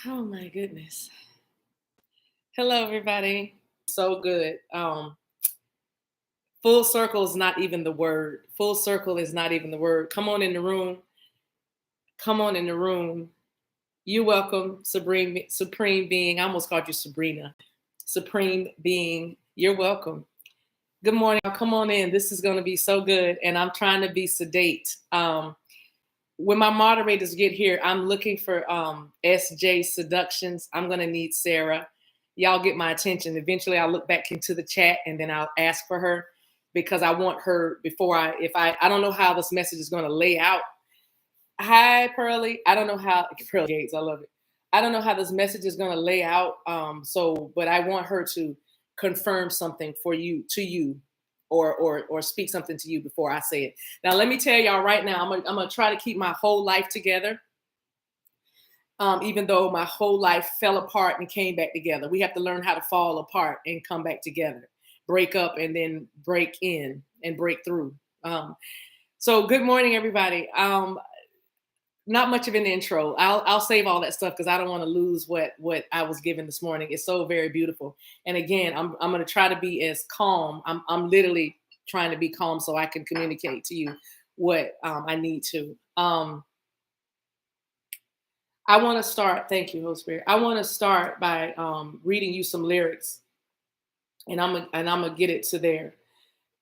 Oh my goodness. Hello, everybody. So good. Full circle is not even the word. Full circle is not even the word. Come on in the room. Come on in the room. You're welcome, Supreme Being. I almost called you Sabrina. Supreme Being, you're welcome. Good morning. Come on in. This is going to be so good. And I'm trying to be sedate. When my moderators get here, I'm looking for SJ Seductions. I'm going to need Sarah. Y'all get my attention. Eventually, I'll look back into the chat and then I'll ask for her because I want her before I don't know how this message is going to lay out. Hi, Pearly. I don't know how, Pearly Gates, I love it. I don't know how this message is going to lay out. But I want her to confirm something for you, to you, or speak something to you before I say it. Now, let me tell y'all right now, I'm gonna try to keep my whole life together. Even though my whole life fell apart and came back together. We have to learn how to fall apart and come back together, break up and then break in and break through. So good morning, everybody. Not much of an intro. I'll save all that stuff because I don't want to lose what I was given this morning. It's so very beautiful. And again, I'm going to try to be as calm. I'm literally trying to be calm so I can communicate to you what I need to. I want to start. Thank you, Holy Spirit. I want to start by reading you some lyrics, and I'm gonna get it to there.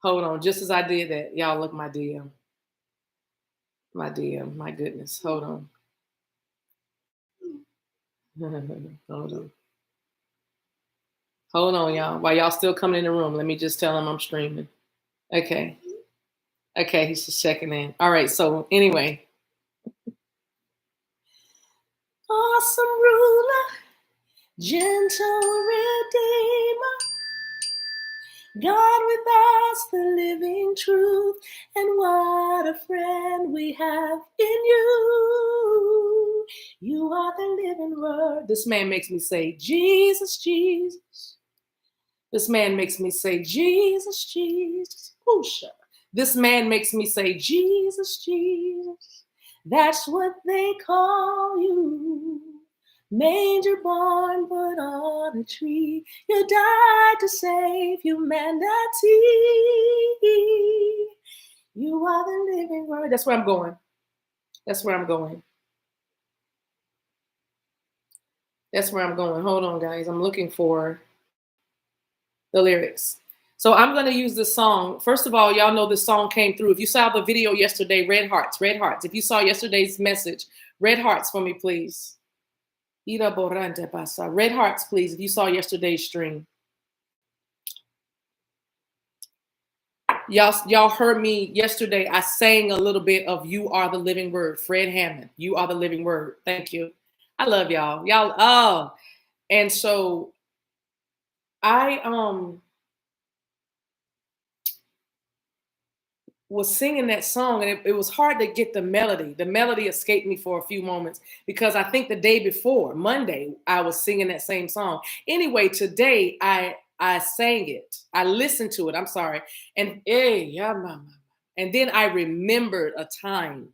Hold on, just as I did that, y'all look my DM. My DM. My goodness. Hold on. Hold on. Hold on, y'all. While y'all still coming in the room, let me just tell him I'm streaming. Okay. Okay, he's just checking in. All right. So anyway. Awesome ruler, gentle redeemer, God with us, the living truth, and what a friend we have in you. You are the living word. This man makes me say, Jesus, Jesus. This man makes me say, Jesus, Jesus. Pusha. This man makes me say, Jesus, Jesus. That's what they call you. Manger born, but on a tree. You died to save humanity. You are the living word. That's where I'm going. That's where I'm going. That's where I'm going. Hold on, guys. I'm looking for the lyrics. So I'm going to use this song. First of all, y'all know this song came through. If you saw the video yesterday, red hearts, red hearts. If you saw yesterday's message, red hearts for me, please. Red hearts, please, if you saw yesterday's stream. Y'all heard me yesterday. I sang a little bit of You Are the Living Word. Fred Hammond, You Are the Living Word. Thank you. I love y'all. And so I was singing that song, and it was hard to get the melody. The melody escaped me for a few moments because I think the day before, Monday, I was singing that same song. Anyway, today I sang it. I listened to it. I'm sorry. And and then I remembered a time.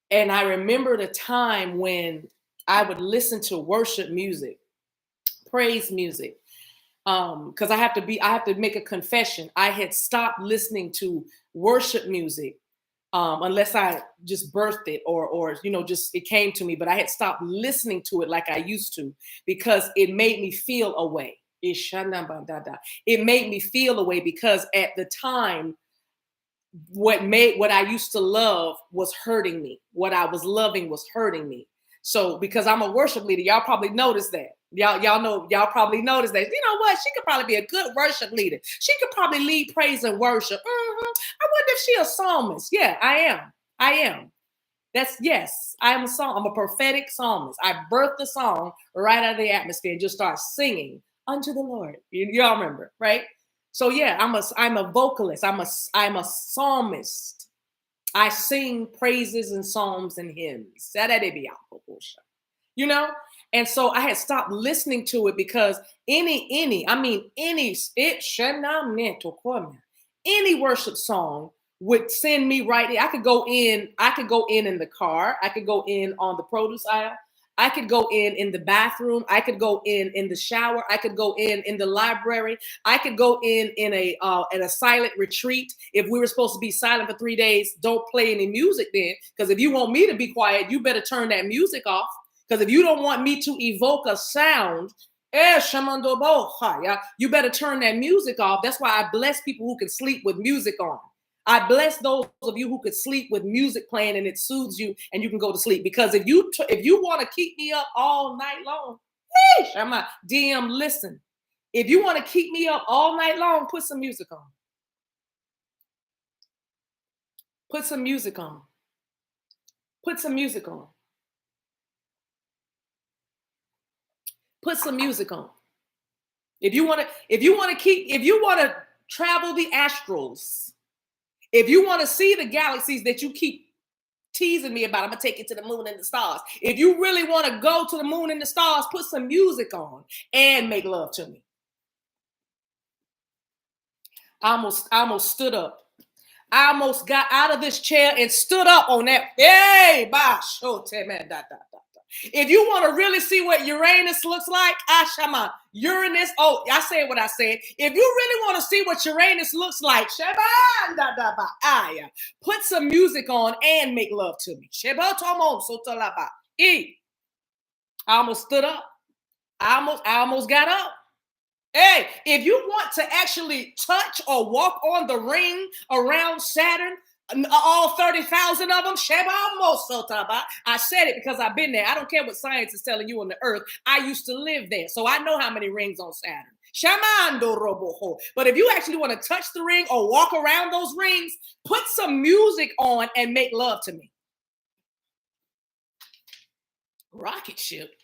And I remembered a time when I would listen to worship music, praise music. Because I have to make a confession. I had stopped listening to worship music unless I just birthed it or just it came to me. But I had stopped listening to it like I used to because it made me feel a way. It made me feel a way because at the time, what I used to love was hurting me. What I was loving was hurting me. So because I'm a worship leader, y'all probably noticed that. Y'all probably noticed that. You know what? She could probably be a good worship leader. She could probably lead praise and worship. I wonder if she a psalmist. Yeah, I am. Yes, I am a psalm. I'm a prophetic psalmist. I birthed the song right out of the atmosphere and just start singing unto the Lord. Y'all remember, right? So yeah, I'm a vocalist. I'm a psalmist. I sing praises and psalms and hymns. And so I had stopped listening to it because any worship song would send me right in. I could go in the car. I could go in on the produce aisle. I could go in the bathroom. I could go in the shower. I could go in the library. I could go in a silent retreat. If we were supposed to be silent for 3 days, don't play any music then. Because if you want me to be quiet, you better turn that music off. Because if you don't want me to evoke a sound, you better turn that music off. That's why I bless people who can sleep with music on. I bless those of you who could sleep with music playing and it soothes you and you can go to sleep. Because if you want to keep me up all night long, DM, listen. If you want to keep me up all night long, put some music on. Put some music on. Put some music on. Put some music on. If you want to travel the astrals, if you want to see the galaxies that you keep teasing me about, I'm gonna take you to the moon and the stars. If you really want to go to the moon and the stars, put some music on and make love to me. I almost stood up. I almost got out of this chair and stood up on that. Hey, if you want to really see what Uranus looks like, Uranus. Oh, I said what I said. If you really want to see what Uranus looks like, put some music on and make love to me. I almost stood up. I almost got up. Hey, if you want to actually touch or walk on the ring around Saturn, all 30,000 of them, I said it because I've been there. I don't care what science is telling you on the earth. I used to live there, so I know how many rings on Saturn. But if you actually want to touch the ring or walk around those rings, put some music on and make love to me. Rocket ship.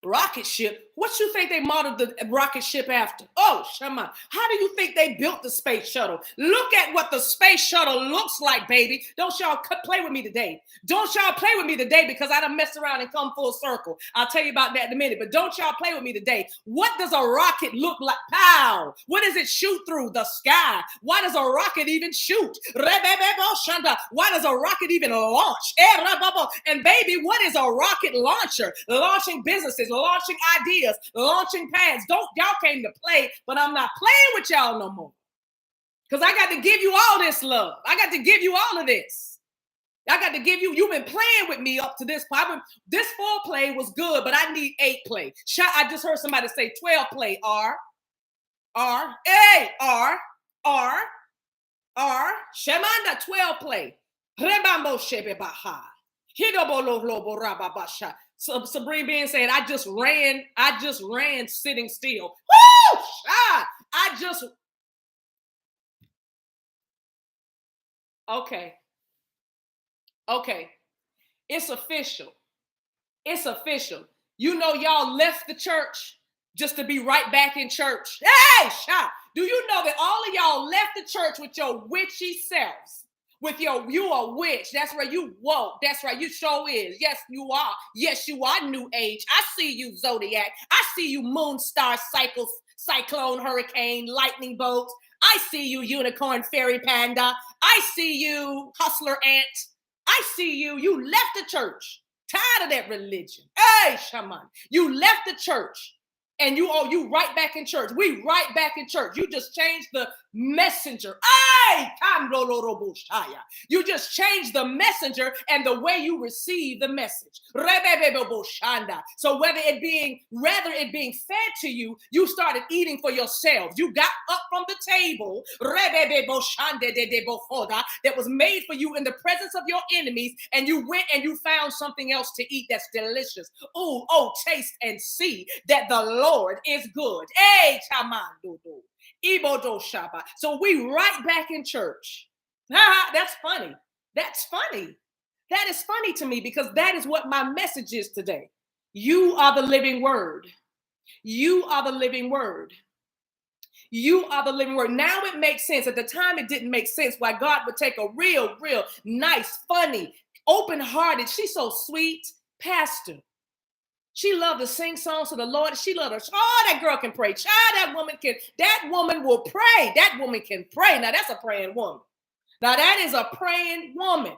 Rocket ship. What you think they modeled the rocket ship after? Oh, Shema. How do you think they built the space shuttle? Look at what the space shuttle looks like, baby. Don't y'all play with me today. Don't y'all play with me today because I done messed around and come full circle. I'll tell you about that in a minute, but don't y'all play with me today. What does a rocket look like? Pow! What does it shoot through? The sky. Why does a rocket even shoot? Why does a rocket even launch? And baby, what is a rocket launcher? Launching businesses, launching ideas, launching pads. Y'all came to play, but I'm not playing with y'all no more. Because I got to give you all this love. I got to give you all of this. I got to give you, you've been playing with me up to this point. This 4 play was good, but I need 8 play. I just heard somebody say 12 play. R, Shemanda 12 play. Rebambo shebe baha. Hidobolo lobo rababasha. So Sabrina being said, I just ran sitting still. Woo! Okay. It's official. It's official. You know, y'all left the church just to be right back in church. Hey, do you know that all of y'all left the church with your witchy selves? You a witch. That's right. You woke. That's right. You sure is. Yes, you are. Yes, you are new age. I see you, Zodiac. I see you, moon, star, cyclone, hurricane, lightning bolt. I see you, unicorn, fairy panda. I see you, hustler ant. I see you. You left the church. Tired of that religion. Hey, shaman. You left the church. And you right back in church. We right back in church. You just changed the messenger. Hey, you just changed the messenger and the way you receive the message. So whether it being fed to you, you started eating for yourselves. You got up from the table that was made for you in the presence of your enemies, and you went and you found something else to eat that's delicious. Oh, taste and see that the Lord is good. Hey, Chamandudu. Ibodo Shaba. So we right back in church. That's funny. That's funny. That is funny to me because that is what my message is today. You are the living word. You are the living word. You are the living word. Now it makes sense. At the time, it didn't make sense why God would take a real nice, funny, open-hearted, she's so sweet, pastor. She loved to sing songs to the Lord. She loved her. Oh, that girl can pray. Child, that woman will pray. That woman can pray. Now that's a praying woman. Now that is a praying woman.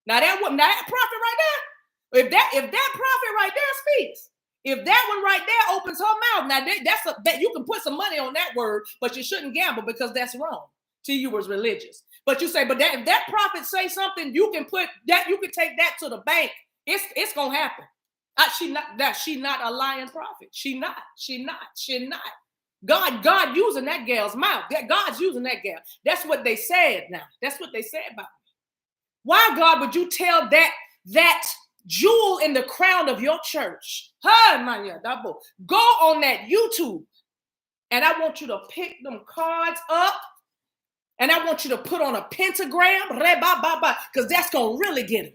Now that prophet right there, if that prophet right there If that one right there opens her mouth, now that you can put some money on that word, but you shouldn't gamble because that's wrong. To you was religious. But you say, but if that prophet say something, you can put that, you can take that to the bank. It's gonna happen. She not a lying prophet. She not. God using that gal's mouth. God's using that gal. That's what they said now. That's what they said about me. Why, God, would you tell that jewel in the crown of your church? Go on that YouTube, and I want you to pick them cards up, and I want you to put on a pentagram, because that's going to really get them.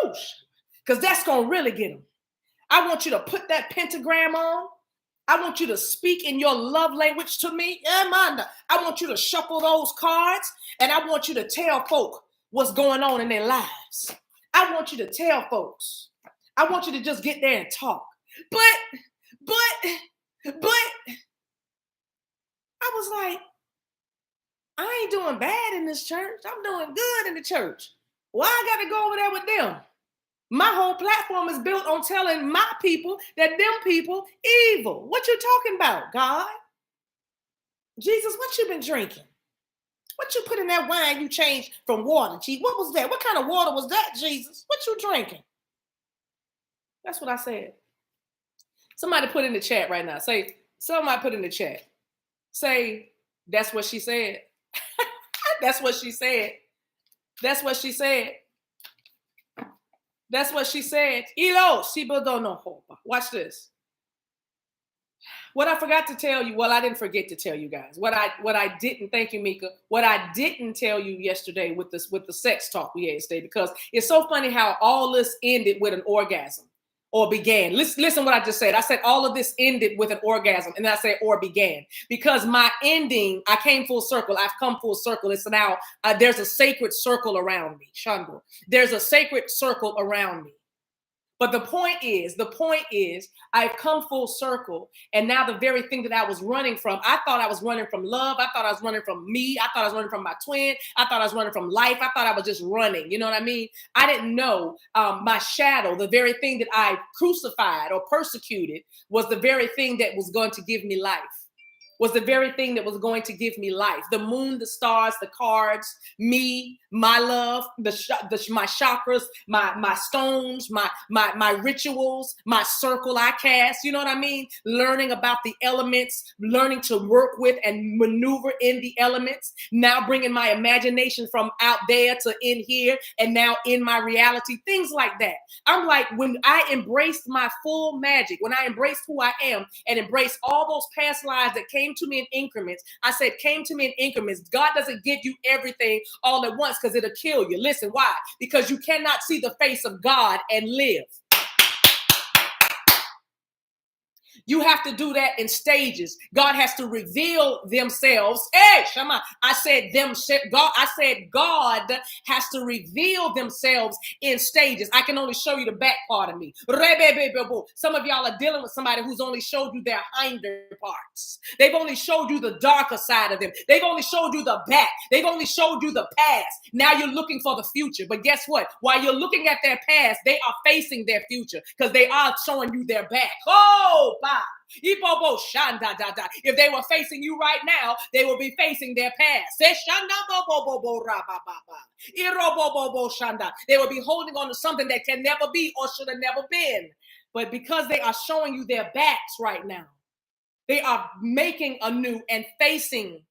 Woo! Because that's going to really get them. I want you to put that pentagram on. I want you to speak in your love language to me. I want you to shuffle those cards, and I want you to tell folk what's going on in their lives. I want you to tell folks. I want you to just get there and talk. But I was like, I ain't doing bad in this church. I'm doing good in the church. Why I got to go over there with them? My whole platform is built on telling my people that them people evil. What you talking about, God? Jesus, what you been drinking? What you put in that wine you changed from water, Jesus? What was that? What kind of water was that, Jesus? What you drinking? That's what I said. Somebody put in the chat right now. Somebody put in the chat. Say, that's what she said. That's what she said. That's what she said. That's what she said. Watch this. What I forgot to tell you, well, I didn't forget to tell you guys. What I didn't, thank you, Mika. What I didn't tell you yesterday with the sex talk we had yesterday, because it's so funny how all this ended with an orgasm or began. Listen what I just said. I said all of this ended with an orgasm, and then I said or began, because my ending, I came full circle. I've come full circle. It's now there's a sacred circle around me, Shandor. There's a sacred circle around me. But the point is, I've come full circle, and now the very thing that I was running from, I thought I was running from love. I thought I was running from me. I thought I was running from my twin. I thought I was running from life. I thought I was just running. You know what I mean? I didn't know my shadow, the very thing that I crucified or persecuted, was the very thing that was going to give me life. Was the very thing that was going to give me life. The moon, the stars, the cards, me, my love, my chakras, my stones, my rituals, my circle I cast. You know what I mean? Learning about the elements, learning to work with and maneuver in the elements. Now bringing my imagination from out there to in here, and now in my reality. Things like that. I'm like, when I embraced my full magic, when I embraced who I am and embraced all those past lives that came to me in increments. I said, came to me in increments. God doesn't give you everything all at once because it'll kill you. Listen, why? Because you cannot see the face of God and live. You have to do that in stages. God has to reveal themselves. Hey, Shama, I said God has to reveal themselves in stages. I can only show you the back part of me. Some of y'all are dealing with somebody who's only showed you their hinder parts. They've only showed you the darker side of them. They've only showed you the back. They've only showed you the past. Now you're looking for the future. But guess what? While you're looking at their past, they are facing their future because they are showing you their back. Oh, bye. If they were facing you right now, they will be facing their past. They will be holding on to something that can never be or should have never been. But because they are showing you their backs right now, they are making a new and facing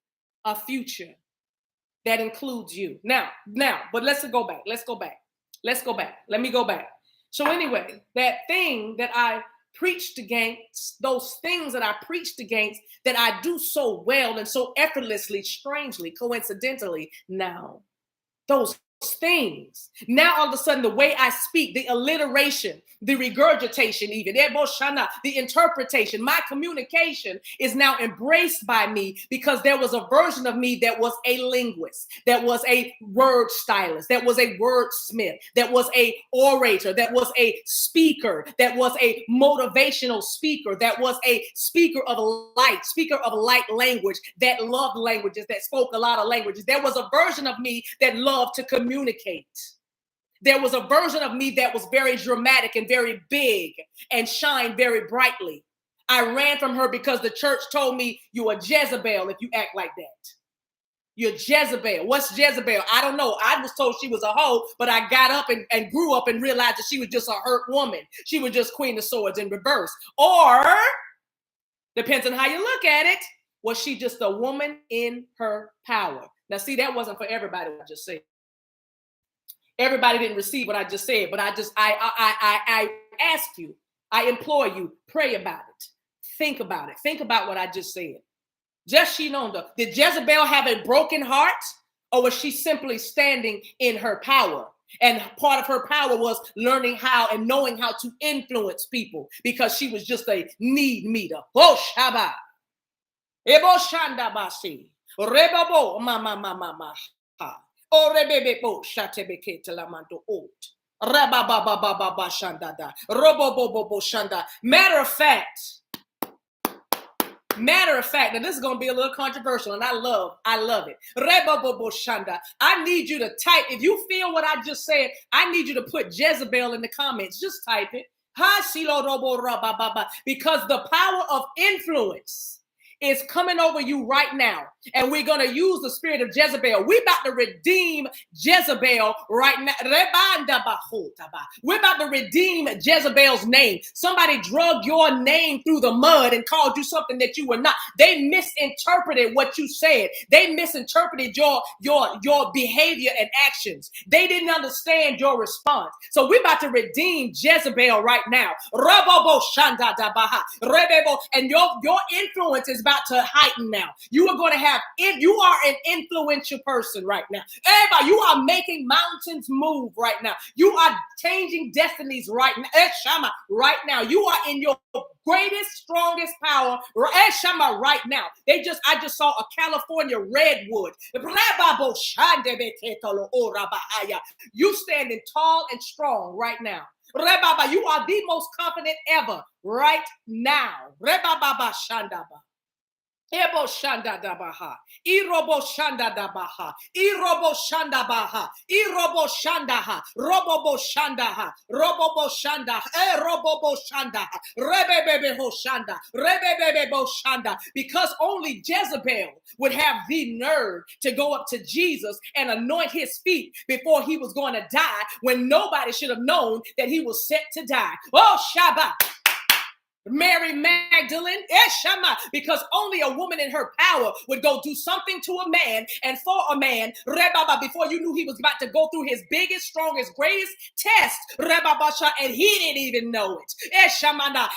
a future that includes you. Now, but let's go back. Let me go back. So anyway, that thing that I preached against, those things that I preached against that I do so well and so effortlessly, strangely, coincidentally now, those things. Now all of a sudden the way I speak, the alliteration, the regurgitation even, the interpretation, my communication is now embraced by me because there was a version of me that was a linguist, that was a word stylist, that was a wordsmith, that was a orator, that was a speaker, that was a motivational speaker, that was a speaker of light language, that loved languages, that spoke a lot of languages. There was a version of me that loved to communicate. There was a version of me that was very dramatic and very big and shined very brightly. I ran from her because the church told me you are Jezebel if you act like that. You're Jezebel. What's Jezebel? I don't know. I was told she was a hoe, but I got up and grew up and realized that she was just a hurt woman. She was just Queen of Swords in reverse. Or, depends on how you look at it, was she just a woman in her power? Now, see, that wasn't for everybody, what I just said. Everybody didn't receive what I just said, but I ask you, I implore you, pray about it. Think about it. Think about what I just said. Just she known. Did Jezebel have a broken heart, or was she simply standing in her power? And part of her power was learning how and knowing how to influence people, because she was just a need meter. Oh, Shabbat. Ebo Shanda Basi. Rebabo ma. O rebebo shatebeke telamando oat. Rabababa shanda da. Robobobo shanda. Matter of fact, now this is going to be a little controversial, and I love it. Rebobobo shanda. I need you to type. If you feel what I just said, I need you to put Jezebel in the comments. Just type it. Ha silo robo rabababa. Because the power of influence is coming over you right now. And we're going to use the spirit of Jezebel. We're about to redeem Jezebel right now. We're about to redeem Jezebel's name. Somebody drug your name through the mud and called you something that you were not. They misinterpreted what you said. They misinterpreted your behavior and actions. They didn't understand your response. So we're about to redeem Jezebel right now. And your influence is about to heighten now. You are going to have, if you are an influential person right now, everybody, you are making mountains move right now. You are changing destinies right now. Right now, you are in your greatest, strongest power right now. I just saw a California redwood. You standing tall and strong right now. Rebaba, you are the most confident ever right now. Rebaba Shandaba. Ebo shanda dabaha, irobo shanda dabaha, irobo shanda baha, irobo shandaha, robobo shandaha, robobo shanda, robobo shanda, rebebebe ho shanda, rebebebe bo shanda. Because only Jezebel would have the nerve to go up to Jesus and anoint his feet before he was going to die, when nobody should have known that he was set to die. Oh, Shabbat. Mary Magdalene, because only a woman in her power would go do something to a man and for a man, before you knew he was about to go through his biggest, strongest, greatest test, and he didn't even know it.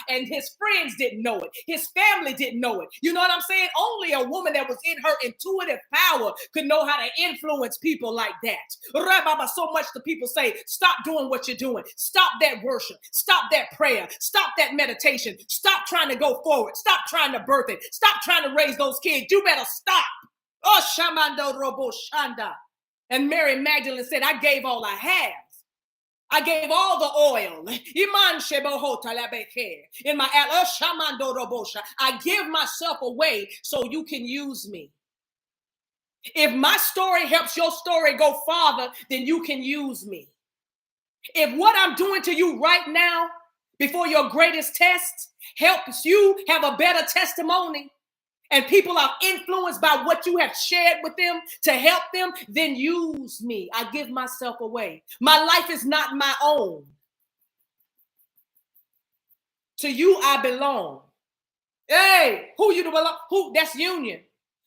And his friends didn't know it. His family didn't know it. You know what I'm saying? Only a woman that was in her intuitive power could know how to influence people like that. So much the people say, stop doing what you're doing. Stop that worship. Stop that prayer. Stop that meditation. Stop trying to go forward. Stop trying to birth it. Stop trying to raise those kids. You better stop. Oh, Shamando Robo Shanda. And Mary Magdalene said, I gave all I have. I gave all the oil. In my Shamando Robosha. I give myself away so you can use me. If my story helps your story go farther, then you can use me. If what I'm doing to you right now, before your greatest test, helps you have a better testimony, and people are influenced by what you have shared with them to help them, then use me. I give myself away. My life is not my own. To you, I belong. Hey, who you belong? Who? That's union.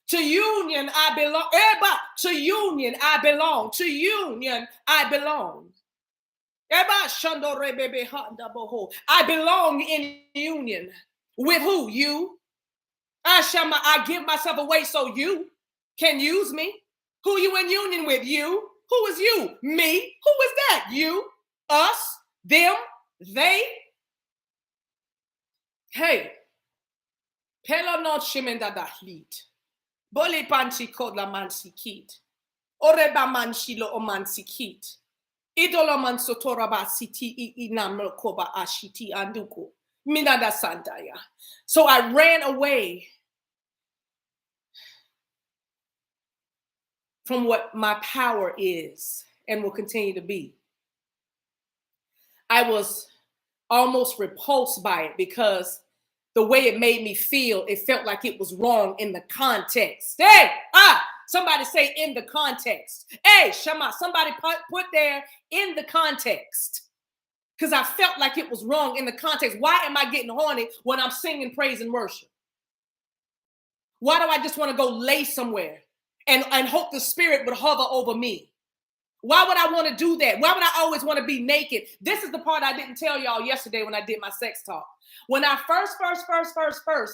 To union, I belong. Everybody, to union, I belong. To union, I belong. I belong in union. With who? You. I give myself away so you can use me. Who you in union with? You. Who is you? Me. Who is that? You. Us. Them. They. Hey. Pelo not shimenda da heat. Boli panchi kodla mansikit. Oreba manshilo omansikit. Idoloman sotoraba siti inamrokoba ashiti anduko. Minada sandaya. So I ran away from what my power is and will continue to be. I was almost repulsed by it because the way it made me feel, it felt like it was wrong in the context. Hey, somebody say in the context. Hey, Shema, somebody put there in the context. Because I felt like it was wrong in the context. Why am I getting horny when I'm singing praise and worship? Why do I just want to go lay somewhere and hope the Spirit would hover over me? Why would I want to do that? Why would I always want to be naked? This is the part I didn't tell y'all yesterday when I did my sex talk. When I first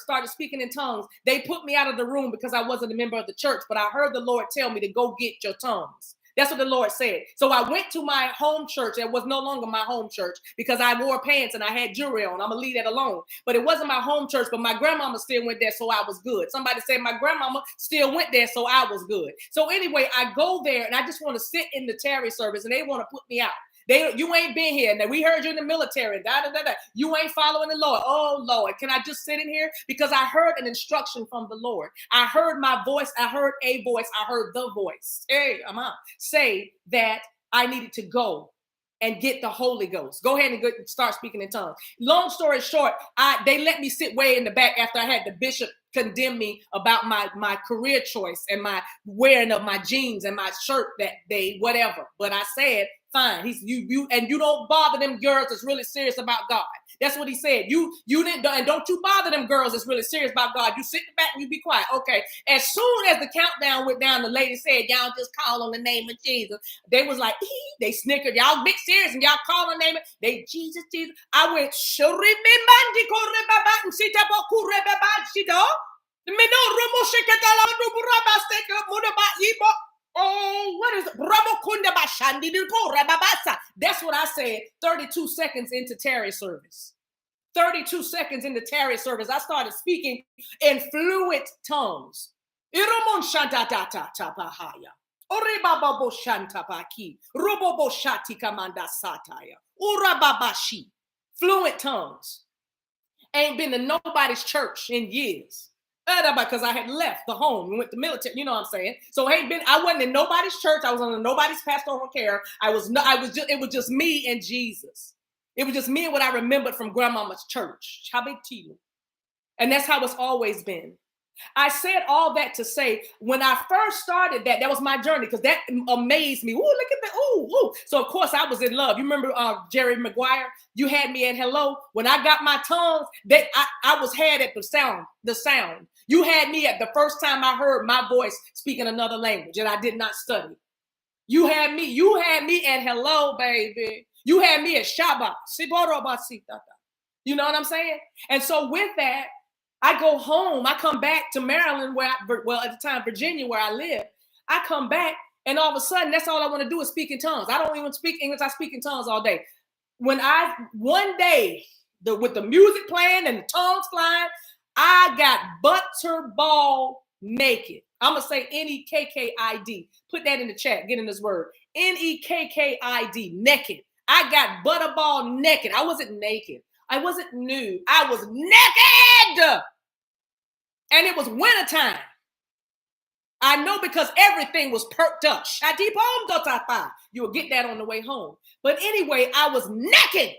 started speaking in tongues, they put me out of the room because I wasn't a member of the church, but I heard the Lord tell me to go get your tongues. That's what the Lord said. So I went to my home church. It was no longer my home church because I wore pants and I had jewelry on. I'm going to leave that alone. But it wasn't my home church, but my grandmama still went there, so I was good. Somebody said my grandmama still went there, so I was good. So anyway, I go there and I just want to sit in the tarry service and they want to put me out. You ain't been here. Now, we heard you in the military. You ain't following the Lord. Oh, Lord, can I just sit in here? Because I heard an instruction from the Lord. I heard my voice. I heard a voice. I heard the voice. Hey, say that I needed to go and get the Holy Ghost. Go ahead and start speaking in tongues. Long story short, they let me sit way in the back after I had the bishop condemn me about my career choice and my wearing of my jeans and my shirt that day, whatever. But I said, fine. You don't bother them girls that's really serious about God. That's what he said. You didn't, and don't you bother them girls that's really serious about God. You sit back and you be quiet. Okay. As soon as the countdown went down, the lady said, y'all just call on the name of Jesus. They was like, they snickered. Y'all big serious and y'all call on the name of Jesus. I went, oh, what is it? That's what I said 32 seconds into tarry service. 32 seconds into tarry service, I started speaking in fluent tongues. Fluent tongues. Ain't been to nobody's church in years. Because I had left the home and went to military, you know what I'm saying? So I wasn't in nobody's church. I was under nobody's pastoral care. It was just me and Jesus. It was just me and what I remembered from grandmama's church. And that's how it's always been. I said all that to say, when I first started that was my journey, because that amazed me. Ooh, look at that. Ooh. So, of course, I was in love. You remember Jerry Maguire? You had me at hello. When I got my tongues, I was had at the sound. You had me at the first time I heard my voice speaking another language, and I did not study. You had me at hello, baby. You had me at Shabbat. You know what I'm saying? And so with that, I go home. I come back to Maryland, at the time, Virginia, where I live. I come back, and all of a sudden, that's all I want to do is speak in tongues. I don't even speak English. I speak in tongues all day. One day, with the music playing and the tongues flying, I got butterball naked. I'm going to say N-E-K-K-I-D. Put that in the chat. Get in this word. N-E-K-K-I-D. Naked. I got butterball naked. I wasn't naked. I wasn't nude. I was naked. And it was wintertime. I know because everything was perked up. You will get that on the way home. But anyway, I was naked.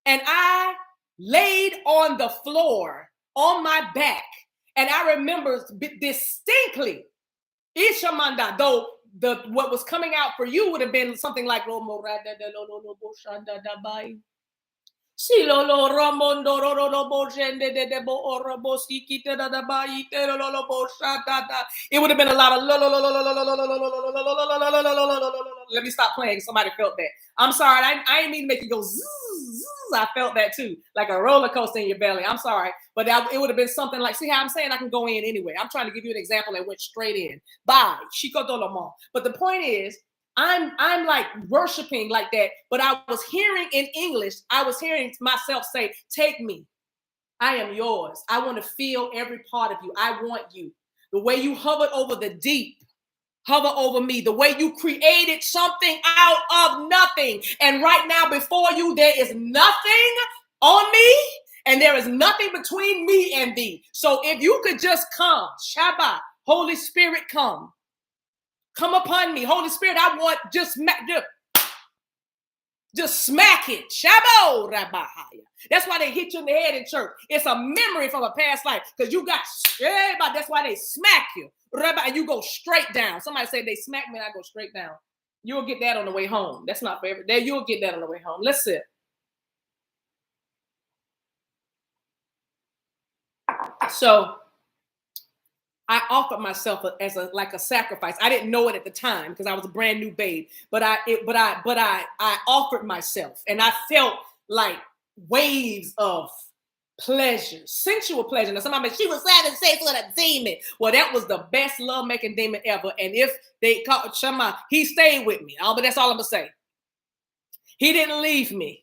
And I laid on the floor on my back. And I remember distinctly, Ishamanda, though what was coming out for you would have been something like it would have been a lot of let me stop playing. Somebody felt that. I'm sorry. I didn't mean to make you go zzz. I felt that too, like a roller coaster in your belly. I'm sorry, but it would have been something like, see how I'm saying I can go in anyway. I'm trying to give you an example that went straight in. Bye. But the point is, I'm like worshiping like that, but I was hearing in English, I was hearing myself say, take me. I am yours. I want to feel every part of you. I want you. The way you hovered over the deep, hover over me. The way you created something out of nothing. And right now before you, there is nothing on me and there is nothing between me and thee. So if you could just come, Shabbat, Holy Spirit, come upon me. Holy Spirit, I want just Just smack it. Shabo rabahaya. That's why they hit you in the head in church. It's a memory from a past life because you got everybody. That's why they smack you. And you go straight down. Somebody say they smack me and I go straight down. You'll get that on the way home. That's not favorite. There, you'll get that on the way home. Let's sit. So I offered myself as a sacrifice. I didn't know it at the time because I was a brand new babe, but I offered myself, and I felt like waves of pleasure, sensual pleasure. Now somebody, she was having sex with a demon. Well, that was the best love making demon ever. And if they caught Shema, he stayed with me. But that's all I'm gonna say. He didn't leave me.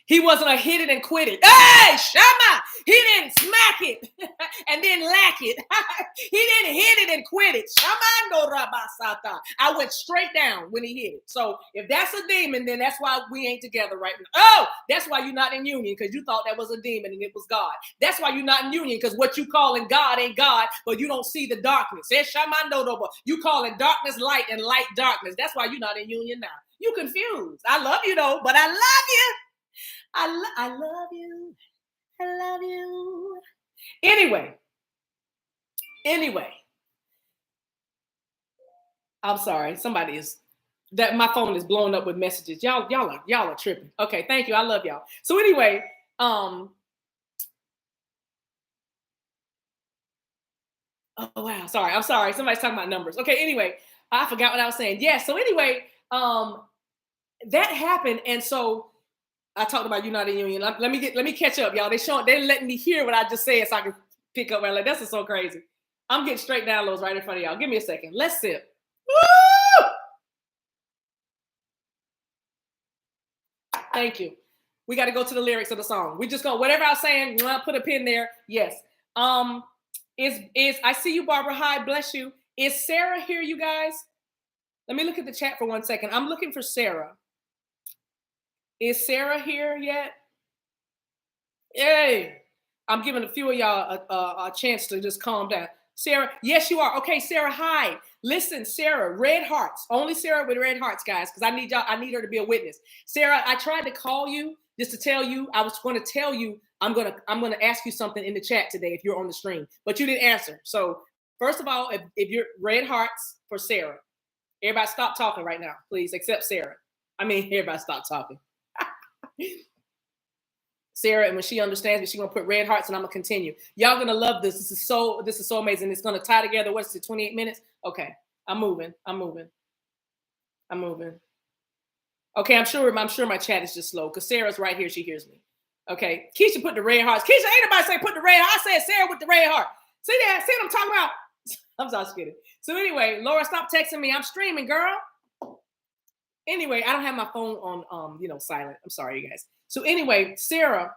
He wasn't a hit it and quit it. Hey, Shama! He didn't smack it and then lack it. He didn't hit it and quit it. Shamando rabasata. I went straight down when he hit it. So if that's a demon, then that's why we ain't together right now. Oh, that's why you're not in union, because you thought that was a demon and it was God. That's why you're not in union, because what you calling God ain't God, but you don't see the darkness. You calling darkness light and light darkness. That's why you're not in union now. You confused. I love you though, but I love you. I love you. I love you. Anyway, I'm sorry. Somebody is that my phone is blowing up with messages. Y'all are tripping. Okay, thank you. I love y'all. So anyway, oh wow, sorry. I'm sorry. Somebody's talking about numbers. Okay, anyway, I forgot what I was saying. Yeah, so anyway, that happened, and so I talked about United Union. Let me catch up, y'all. They're letting me hear what I just said so I can pick up. Like, this is so crazy. I'm getting straight downloads right in front of y'all. Give me a second. Let's sip. Woo! Thank you. We got to go to the lyrics of the song. We just go whatever I was saying. Put a pin there. Yes. Is I see you, Barbara. Hi, bless you. Is Sarah here, you guys? Let me look at the chat for 1 second. I'm looking for Sarah. Is Sarah here yet? Yay. I'm giving a few of y'all a chance to just calm down. Sarah, yes, you are. Okay, Sarah, hi. Listen, Sarah, red hearts. Only Sarah with red hearts, guys, because I need her to be a witness. Sarah, I tried to call you just to tell you, I was going to tell you, I'm gonna ask you something in the chat today if you're on the stream, but you didn't answer. So first of all, if you're red hearts for Sarah, everybody stop talking right now, please, except Sarah. I mean, everybody stop talking. Sarah, and when she understands me, she's gonna put red hearts, and I'm gonna continue. Y'all gonna love this. This is so amazing. It's gonna tie together. What's it? 28 minutes. Okay, I'm moving. Okay, I'm sure my chat is just slow because Sarah's right here. She hears me. Okay, Keisha put the red hearts. Keisha, ain't nobody say put the red heart. I said Sarah with the red heart. See that? See what I'm talking about? I'm just kidding. So anyway, Laura, stop texting me. I'm streaming, girl. Anyway, I don't have my phone on silent. I'm sorry, you guys. So anyway, Sarah,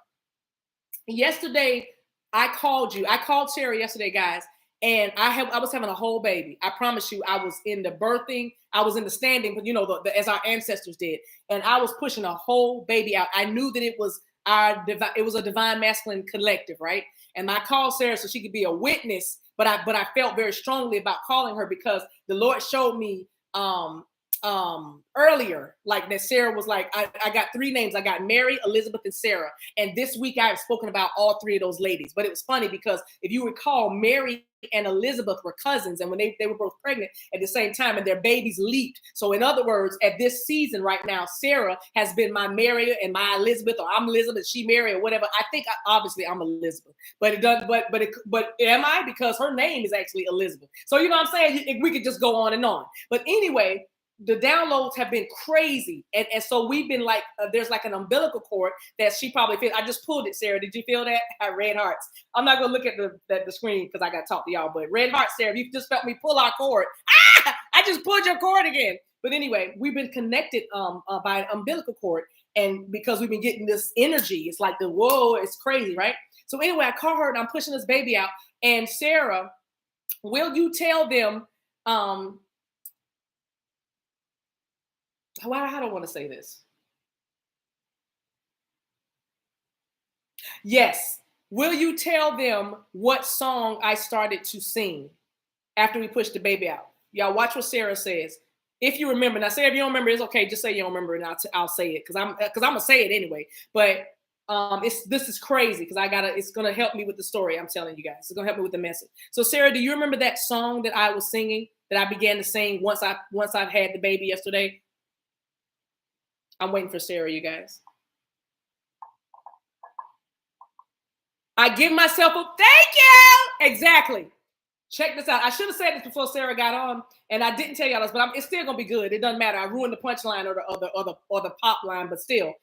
yesterday I called you. I called Sarah yesterday, guys, and I was having a whole baby. I promise you, I was in the birthing, I was in the standing, but as our ancestors did, and I was pushing a whole baby out. I knew that it was a divine masculine collective, right? And I called Sarah so she could be a witness, but I felt very strongly about calling her because the Lord showed me earlier, like that Sarah was like, I got 3 names. I got Mary, Elizabeth, and Sarah. And this week I have spoken about all 3 of those ladies. But it was funny because if you recall, Mary and Elizabeth were cousins, and when they were both pregnant at the same time, and their babies leaped. So in other words, at this season right now, Sarah has been my Mary and my Elizabeth, or I'm Elizabeth, she Mary, or whatever. I think obviously I'm Elizabeth, but it does. But am I? Because her name is actually Elizabeth. So you know what I'm saying? We could just go on and on. But anyway, the downloads have been crazy. And so we've been like, there's like an umbilical cord that she probably feels. I just pulled it, Sarah. Did you feel that? Red hearts. I'm not going to look at the screen because I got to talk to y'all, but red hearts, Sarah, if you just felt me pull our cord. I just pulled your cord again. But anyway, we've been connected by an umbilical cord. And because we've been getting this energy, it's like whoa, it's crazy, right? So anyway, I call her and I'm pushing this baby out. And Sarah, will you tell them, I don't want to say this. Yes. Will you tell them what song I started to sing after we pushed the baby out? Y'all watch what Sarah says. If you remember. Now, say if you don't remember, it's okay. Just say you don't remember, and I'll say it because I'm gonna say it anyway. But this is crazy because it's gonna help me with the story. I'm telling you guys, it's gonna help me with the message. So, Sarah, do you remember that song that I was singing, that I began to sing once I've had the baby yesterday? I'm waiting for Sarah, you guys. I give myself a thank you. Exactly. Check this out. I should have said this before Sarah got on, and I didn't tell y'all this, but it's still gonna be good. It doesn't matter. I ruined the punchline or the pop line, but still.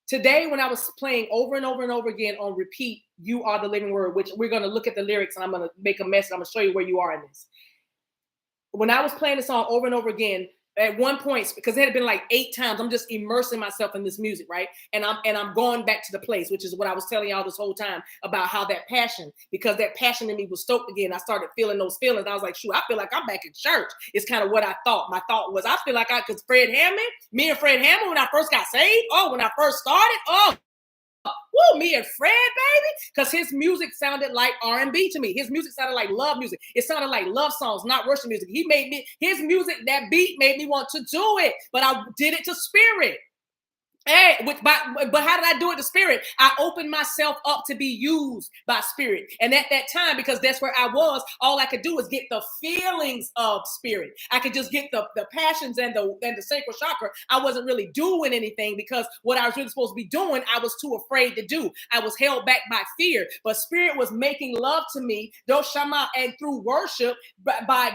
Today, when I was playing over and over and over again on repeat, "You Are the Living Word," which we're gonna look at the lyrics, and I'm gonna make a message. I'm gonna show you where you are in this. When I was playing the song over and over again, at one point, because it had been like 8 times, I'm just immersing myself in this music, right? And I'm going back to the place, which is what I was telling y'all this whole time about how that passion, because that passion in me was stoked again. I started feeling those feelings. I was like, shoot, I feel like I'm back in church. It's kind of what I thought. My thought was, I feel like because me and Fred Hammond, when I first got saved, when I first started, me and Fred, baby, because his music sounded like R&B to me. His music sounded like love music. It sounded like love songs, not worship music. His music, that beat made me want to do it, but I did it to spirit. Hey, but how did I do it to spirit? I opened myself up to be used by spirit. And at that time, because that's where I was, all I could do is get the feelings of spirit. I could just get the passions and the sacral chakra. I wasn't really doing anything because what I was really supposed to be doing, I was too afraid to do. I was held back by fear. But spirit was making love to me, and through worship, by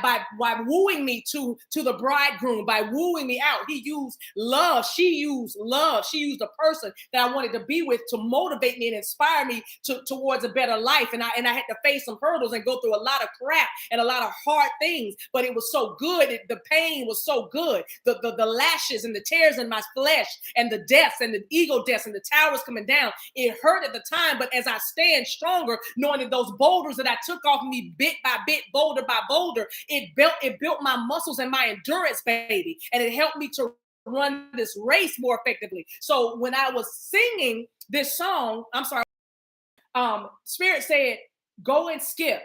wooing me to the bridegroom, by wooing me out. He used love. She used love. She used a person that I wanted to be with to motivate me and inspire me towards a better life. And I had to face some hurdles and go through a lot of crap and a lot of hard things, but it was so good. The pain was so good. The lashes and the tears in my flesh and the deaths and the ego deaths and the towers coming down. It hurt at the time, but as I stand stronger, knowing that those boulders that I took off me bit by bit, boulder by boulder, it built my muscles and my endurance, baby. And it helped me to run this race more effectively. So when I was singing this song, Spirit said, go and skip.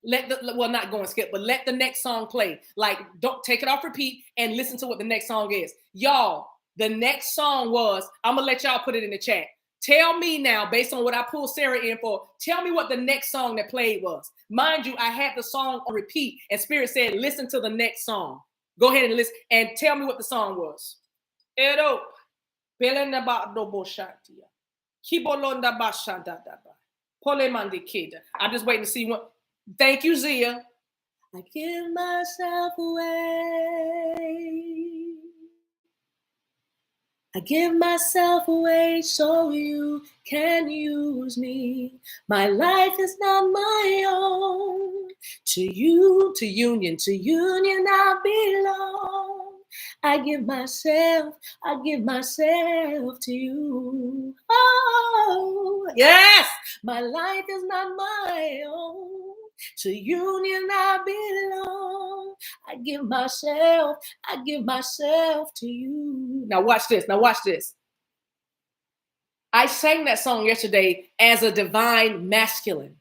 Not go and skip, but let the next song play. Like, don't take it off repeat and listen to what the next song is. Y'all, the next song was, I'm gonna let y'all put it in the chat. Tell me now, based on what I pulled Sarah in for, tell me what the next song that played was. Mind you, I had the song on repeat, and Spirit said, listen to the next song. Go ahead and listen and tell me what the song was. I'm just waiting to see what. Thank you, Zia. I give myself away. I give myself away so you can use me. My life is not my own. To you, to union I belong. I give myself to you. Oh, yes, my life is not my own. To union I belong. I give myself to you. Now watch this. I sang that song yesterday as a divine masculine.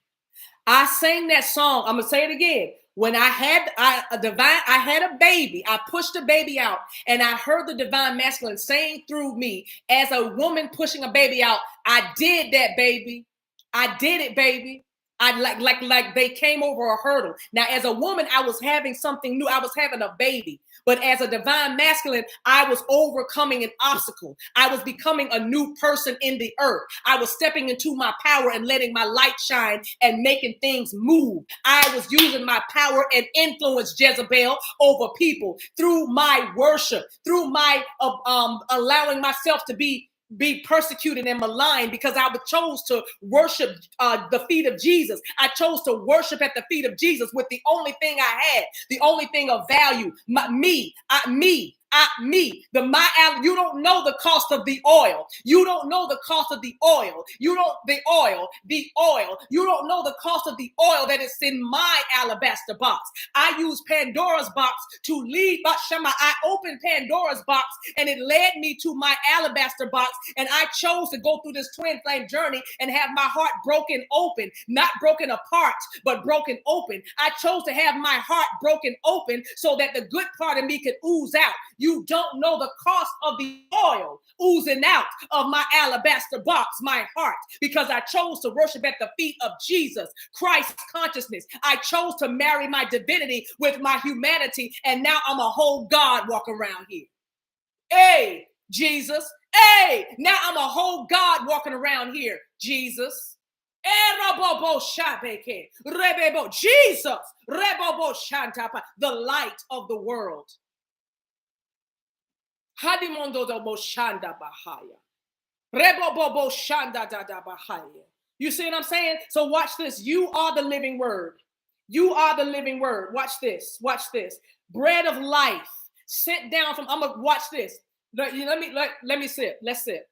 I sang that song. I'm gonna say it again. When I had a baby, I pushed a baby out, and I heard the divine masculine saying through me, as a woman pushing a baby out, I did that, baby. I did it, baby. I like they came over a hurdle. Now, as a woman, I was having something new. I was having a baby. But as a divine masculine, I was overcoming an obstacle. I was becoming a new person in the earth. I was stepping into my power and letting my light shine and making things move. I was using my power and influence, Jezebel, over people through my worship, through my allowing myself to be persecuted and maligned because I chose to worship the feet of Jesus. I chose to worship at the feet of Jesus with the only thing I had, the only thing of value, me. You don't know the cost of the oil. You don't know the cost of the oil. You don't know the cost of the oil that is in my alabaster box. I use Pandora's box to lead. I opened Pandora's box and it led me to my alabaster box. And I chose to go through this twin flame journey and have my heart broken open, not broken apart, but broken open. I chose to have my heart broken open so that the good part of me could ooze out. You don't know the cost of the oil oozing out of my alabaster box, my heart, because I chose to worship at the feet of Jesus, Christ's consciousness. I chose to marry my divinity with my humanity, and now I'm a whole God walking around here. Hey, Jesus. Hey, now I'm a whole God walking around here, Jesus. Jesus, the light of the world. You see what I'm saying? So watch this. You are the living word. You are the living word. Watch this. Watch this. Bread of life sent down from. I'm gonna watch this. Let me sip. Let's sip.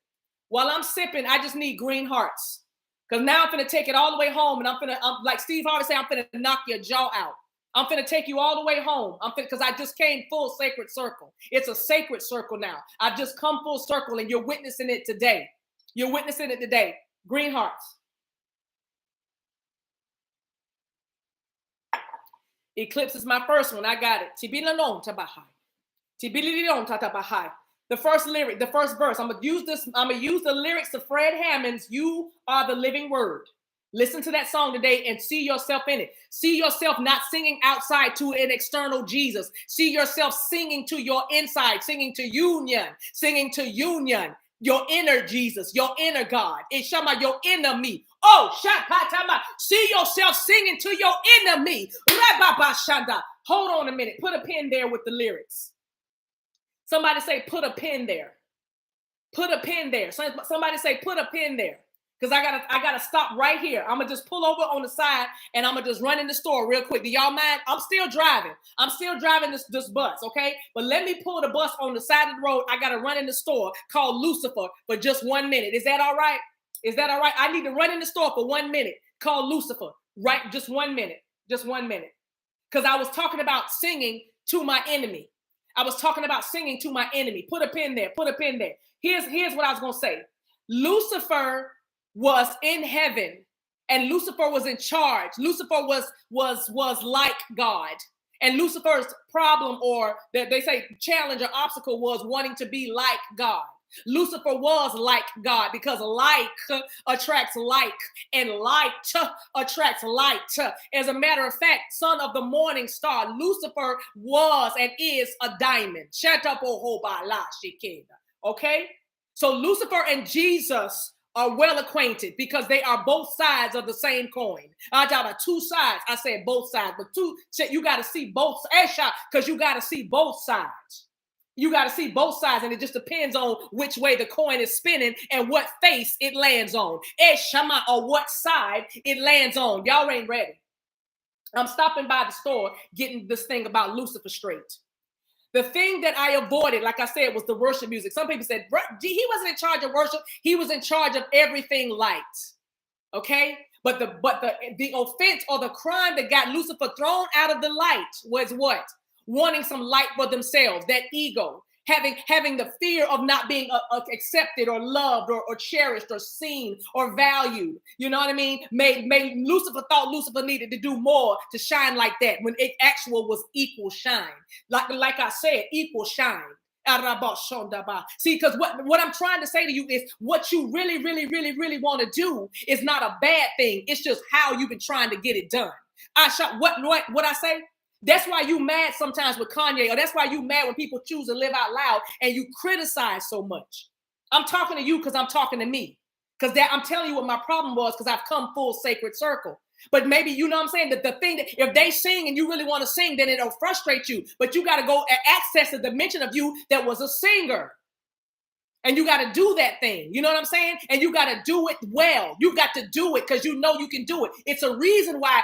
While I'm sipping, I just need green hearts. Because now I'm gonna take it all the way home, and I'm like Steve Harvey say, I'm gonna knock your jaw out. I'm going to take you all the way home. Because I just came full sacred circle. It's a sacred circle now. I've just come full circle and you're witnessing it today. You're witnessing it today. Green hearts. Eclipse is my first one. I got it. The first lyric, the first verse. I'm going to use the lyrics of Fred Hammond's You Are the Living Word. Listen to that song today and see yourself in it. See yourself not singing outside to an external Jesus. See yourself singing to your inside, singing to union, your inner Jesus, your inner God. It's Shama, your inner me. Oh, Shapatama. See yourself singing to your inner me. Hold on a minute. Put a pin there with the lyrics. Somebody say, put a pin there. Put a pin there. Somebody say, put a pin there. Because I gotta stop right here. I'm gonna just pull over on the side and I'm gonna just run in the store real quick. Do y'all mind? I'm still driving. This bus, okay? But let me pull the bus on the side of the road. I gotta run in the store called Lucifer for just 1 minute. Is that all right? Is that all right? I need to run in the store for 1 minute called Lucifer. Right? Just 1 minute. Just 1 minute. Because I was talking about singing to my enemy. Put a pin there. Put a pin there. Here's what I was gonna say. Lucifer was in heaven and Lucifer was in charge. Lucifer was like God. And Lucifer's problem, or that they say challenge or obstacle, was wanting to be like God. Lucifer was like God because like attracts like and light attracts light. As a matter of fact, son of the morning star, Lucifer was and is a diamond. Okay? So Lucifer and Jesus are well acquainted because they are both sides of the same coin. I got two sides. I said both sides, but you got to see both sides because you got to see both sides. You got to see both sides, and it just depends on which way the coin is spinning and what face it lands on. Or what side it lands on. Y'all ain't ready. I'm stopping by the store getting this thing about Lucifer straight. The thing that I avoided, like I said, was the worship music. Some people said, he wasn't in charge of worship. He was in charge of everything light. Okay? But the offense or the crime that got Lucifer thrown out of the light was what? Wanting some light for themselves, that ego. Having the fear of not being accepted or loved or cherished or seen or valued. You know what I mean? Made Lucifer thought Lucifer needed to do more to shine like that when it actual was equal shine. Like I said, equal shine. See, because what I'm trying to say to you is what you really, really, really, really want to do is not a bad thing. It's just how you've been trying to get it done. What I say? That's why you mad sometimes with Kanye, or that's why you mad when people choose to live out loud and you criticize so much. I'm talking to you because I'm talking to me. Because I'm telling you what my problem was, because I've come full sacred circle. But maybe, you know what I'm saying, that the thing that if they sing and you really want to sing, then it'll frustrate you. But you got to go and access the dimension of you that was a singer. And you got to do that thing. You know what I'm saying? And you got to do it well. You got to do it because you know you can do it. It's a reason why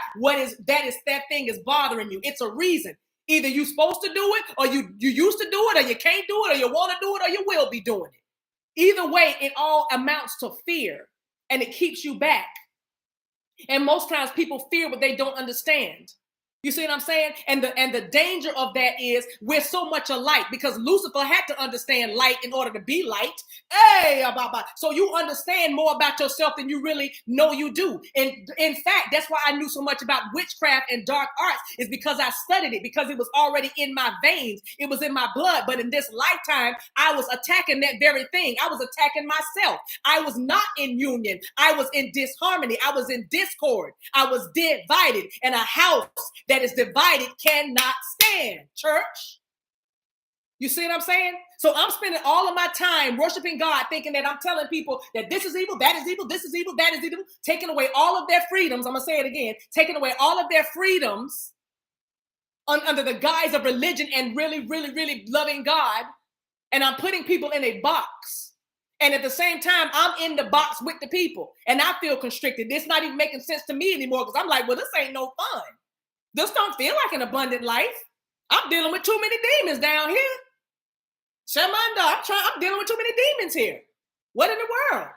that thing is bothering you. It's a reason. Either you're supposed to do it, or you used to do it, or you can't do it, or you want to do it, or you will be doing it. Either way, it all amounts to fear, and it keeps you back. And most times people fear what they don't understand. You see what I'm saying? And the danger of that is we're so much alike, because Lucifer had to understand light in order to be light. Hey, so you understand more about yourself than you really know you do. And in fact, that's why I knew so much about witchcraft and dark arts, is because I studied it, because it was already in my veins. It was in my blood. But in this lifetime, I was attacking that very thing. I was attacking myself. I was not in union. I was in disharmony. I was in discord. I was divided. And a house that is divided cannot stand, church. You see what I'm saying? So I'm spending all of my time worshiping God, thinking that I'm telling people that this is evil, that is evil, this is evil, that is evil, taking away all of their freedoms. I'm going to say it again, taking away all of their freedoms under the guise of religion and really, really, really loving God. And I'm putting people in a box. And at the same time, I'm in the box with the people. And I feel constricted. It's not even making sense to me anymore, because I'm like, well, this ain't no fun. This don't feel like an abundant life. I'm dealing with too many demons down here. Shamanda, I'm dealing with too many demons here. What in the world?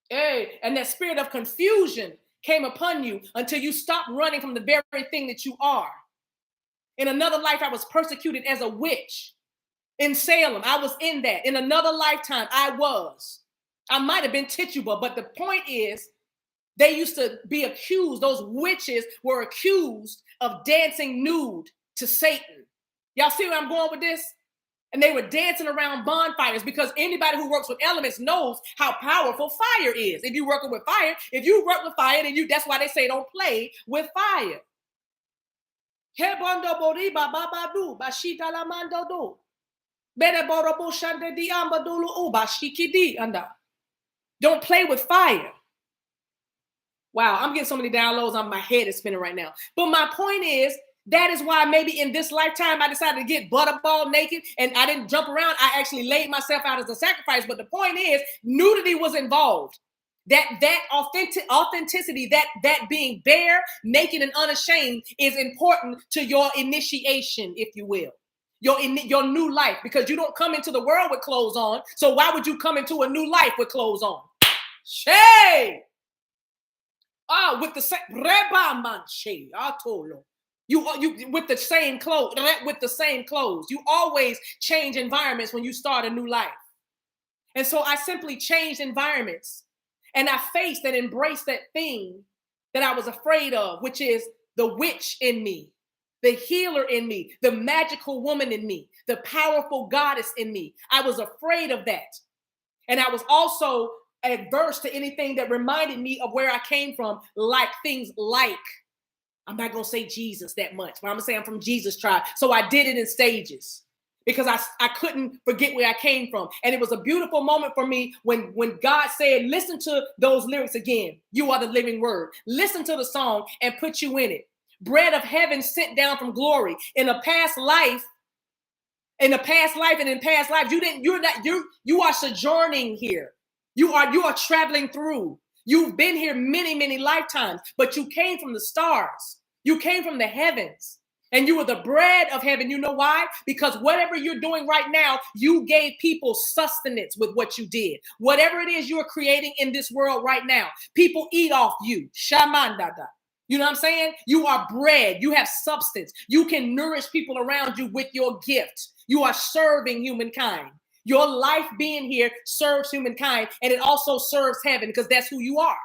Hey, and that spirit of confusion came upon you until you stopped running from the very thing that you are. In another life, I was persecuted as a witch. In Salem, I was in that. In another lifetime, I was. I might have been Tituba, but the point is, they used to be accused, those witches were accused of dancing nude to Satan. Y'all see where I'm going with this? And they were dancing around bonfires, because anybody who works with elements knows how powerful fire is. If you're working with fire, then that's why they say don't play with fire. Don't play with fire. Wow, I'm getting so many downloads on my head is spinning right now. But my point is, that is why maybe in this lifetime I decided to get butterball naked, and I didn't jump around. I actually laid myself out as a sacrifice. But the point is, nudity was involved. That authenticity, that being bare, naked, and unashamed is important to your initiation, if you will. Your new life, because you don't come into the world with clothes on. So why would you come into a new life with clothes on? Shay! With the same you with the same clothes, with the same clothes. You always change environments when you start a new life. And so I simply changed environments, and I faced and embraced that thing that I was afraid of, which is the witch in me, the healer in me, the magical woman in me, the powerful goddess in me. I was afraid of that. And I was also adverse to anything that reminded me of where I came from, like things like, I'm not going to say Jesus that much, but I'm going to say I'm from Jesus tribe. So I did it in stages, because I couldn't forget where I came from. And it was a beautiful moment for me when God said, listen to those lyrics again. You are the living word. Listen to the song and put you in it. Bread of heaven sent down from glory. In a past life, and in past lives, you are sojourning here. You are traveling through. You've been here many, many lifetimes, but you came from the stars. You came from the heavens, and you were the bread of heaven. You know why? Because whatever you're doing right now, you gave people sustenance with what you did. Whatever it is you're creating in this world right now, people eat off you. Shamandada. You know what I'm saying? You are bread. You have substance. You can nourish people around you with your gifts. You are serving humankind. Your life being here serves humankind, and it also serves heaven, because that's who you are.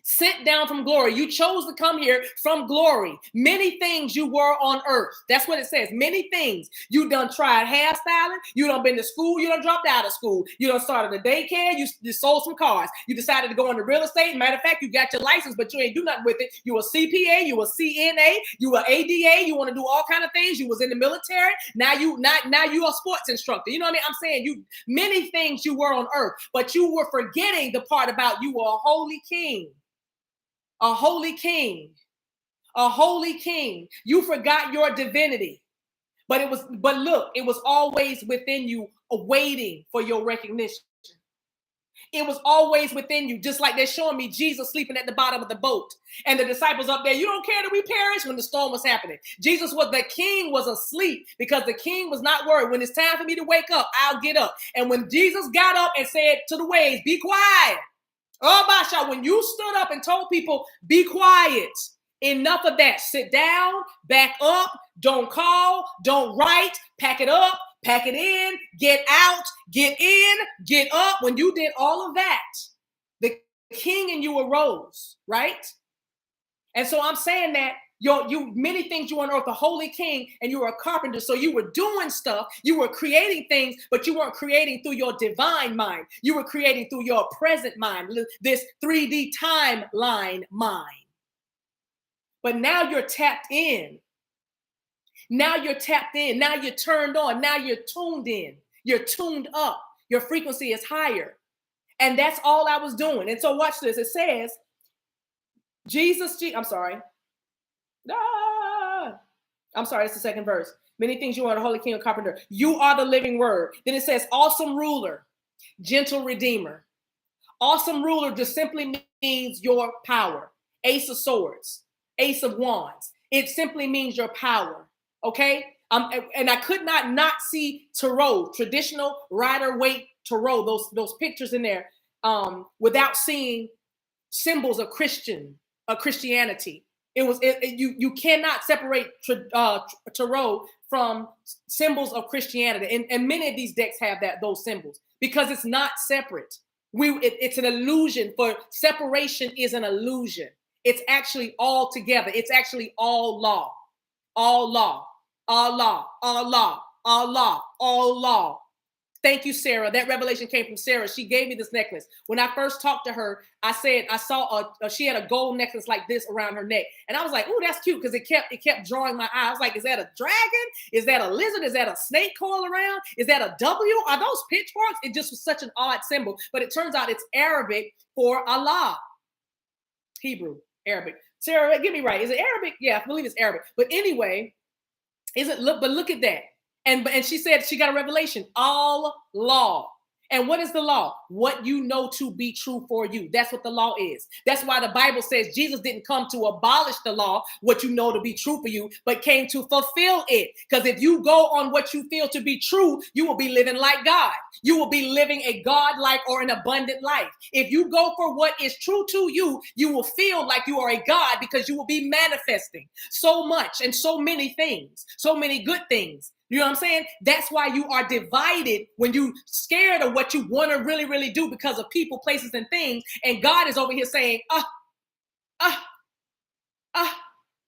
Sent down from glory. You chose to come here from glory. Many things you were on earth. That's what it says. Many things. You done tried hairstyling. You done been to school. You done dropped out of school. You done started a daycare. You sold some cars. You decided to go into real estate. Matter of fact, you got your license, but you ain't do nothing with it. You a CPA. You a CNA. You a ADA. You want to do all kind of things. You was in the military. Now you a sports instructor. You know what I mean? I'm saying many things you were on earth, but you were forgetting the part about you were a holy king. A holy king, a holy king. You forgot your divinity, but look, it was always within you, waiting for your recognition. It was always within you, just like they're showing me Jesus sleeping at the bottom of the boat and the disciples up there. You don't care that we perish when the storm was happening. The king was asleep because the king was not worried. When it's time for me to wake up, I'll get up. And when Jesus got up and said to the waves, be quiet. Oh, Basha, when you stood up and told people, be quiet, enough of that. Sit down, back up, don't call, don't write, pack it up, pack it in, get out, get in, get up. When you did all of that, the king in you arose, right? And so I'm saying that you many things you on earth, a holy king, and you were a carpenter. So you were doing stuff, you were creating things, but you weren't creating through your divine mind. You were creating through your present mind, this 3D timeline mind. But now you're tapped in. Now you're tapped in. Now you're turned on. Now you're tuned in. You're tuned up. Your frequency is higher. And that's all I was doing. And so watch this. It says, I'm sorry. I'm sorry, it's the second verse. Many things you are, the holy king of carpenter. You are the living word. Then it says, awesome ruler, gentle redeemer. Awesome ruler just simply means your power. Ace of swords, ace of wands. It simply means your power. Okay? And I could not see tarot, traditional Rider-Waite tarot, those pictures in there, without seeing symbols of Christianity. You cannot separate tarot from symbols of Christianity, and many of these decks have those symbols because it's not separate. It's an illusion. For separation is an illusion. It's actually all together. It's actually all law, all law, all law, all law, all law, all law. Thank you, Sarah. That revelation came from Sarah. She gave me this necklace. When I first talked to her, I said I saw she had a gold necklace like this around her neck, and I was like, "Oh, that's cute," because it kept drawing my eye. I was like, "Is that a dragon? Is that a lizard? Is that a snake coil around? Is that a W? Are those pitchforks?" It just was such an odd symbol, but it turns out it's Arabic for Allah. Hebrew, Arabic. Sarah, get me right. Is it Arabic? Yeah, I believe it's Arabic. But anyway, look at that. And she said she got a revelation, all law. And what is the law? What you know to be true for you. That's what the law is. That's why the Bible says Jesus didn't come to abolish the law, what you know to be true for you, but came to fulfill it. Because if you go on what you feel to be true, you will be living like God. You will be living a God-like or an abundant life. If you go for what is true to you, you will feel like you are a God because you will be manifesting so much and so many things, so many good things. You know what I'm saying? That's why you are divided when you scared of what you want to really, really do because of people, places, and things. And God is over here saying,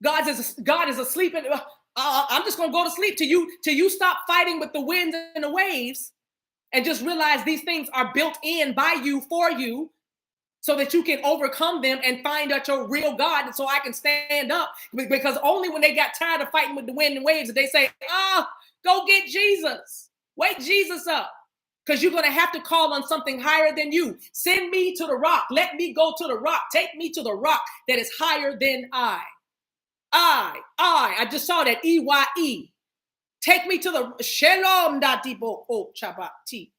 God is asleep. And I'm just going to go to sleep till you stop fighting with the winds and the waves and just realize these things are built in by you for you so that you can overcome them and find out your real God. And so I can stand up, because only when they got tired of fighting with the wind and waves did they say, go get Jesus. Wake Jesus up. Because you're going to have to call on something higher than you. Send me to the rock. Let me go to the rock. Take me to the rock that is higher than I. I just saw that EYE. Take me to the Shalom Datibo O Chabati.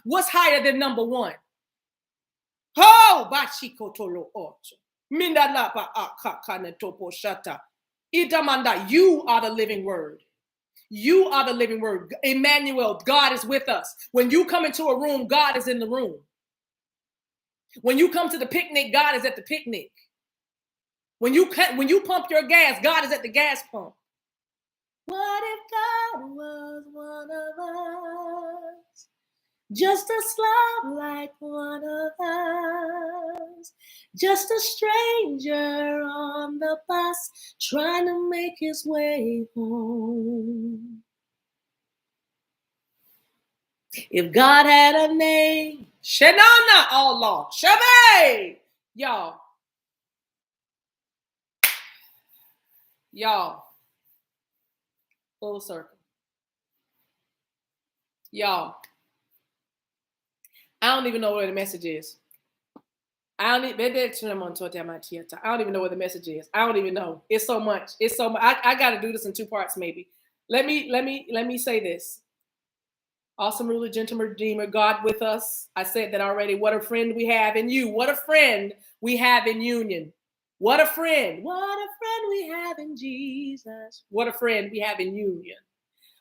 What's higher than number one? Oh, Bachiko Tolo Ocho. Mindalapa Akakane Topo Shata. Itamanda, you are the living word. You are the living word. Emmanuel, God is with us. When you come into a room, God is in the room. When you come to the picnic, God is at the picnic. When you pump your gas, God is at the gas pump. What if God was one of us? Just a slob like one of us. Just a stranger on the bus trying to make his way home. If God had a name, Shanana, Allah, Shabay, y'all, full circle, y'all. I don't even know where the message is. I don't even know where the message is. I don't even know. It's so much. It's so much. I got to do this in two parts, maybe. Let me say this. Awesome ruler, gentle redeemer, God with us. I said that already. What a friend we have in you. What a friend we have in union. What a friend. What a friend we have in Jesus. What a friend we have in union.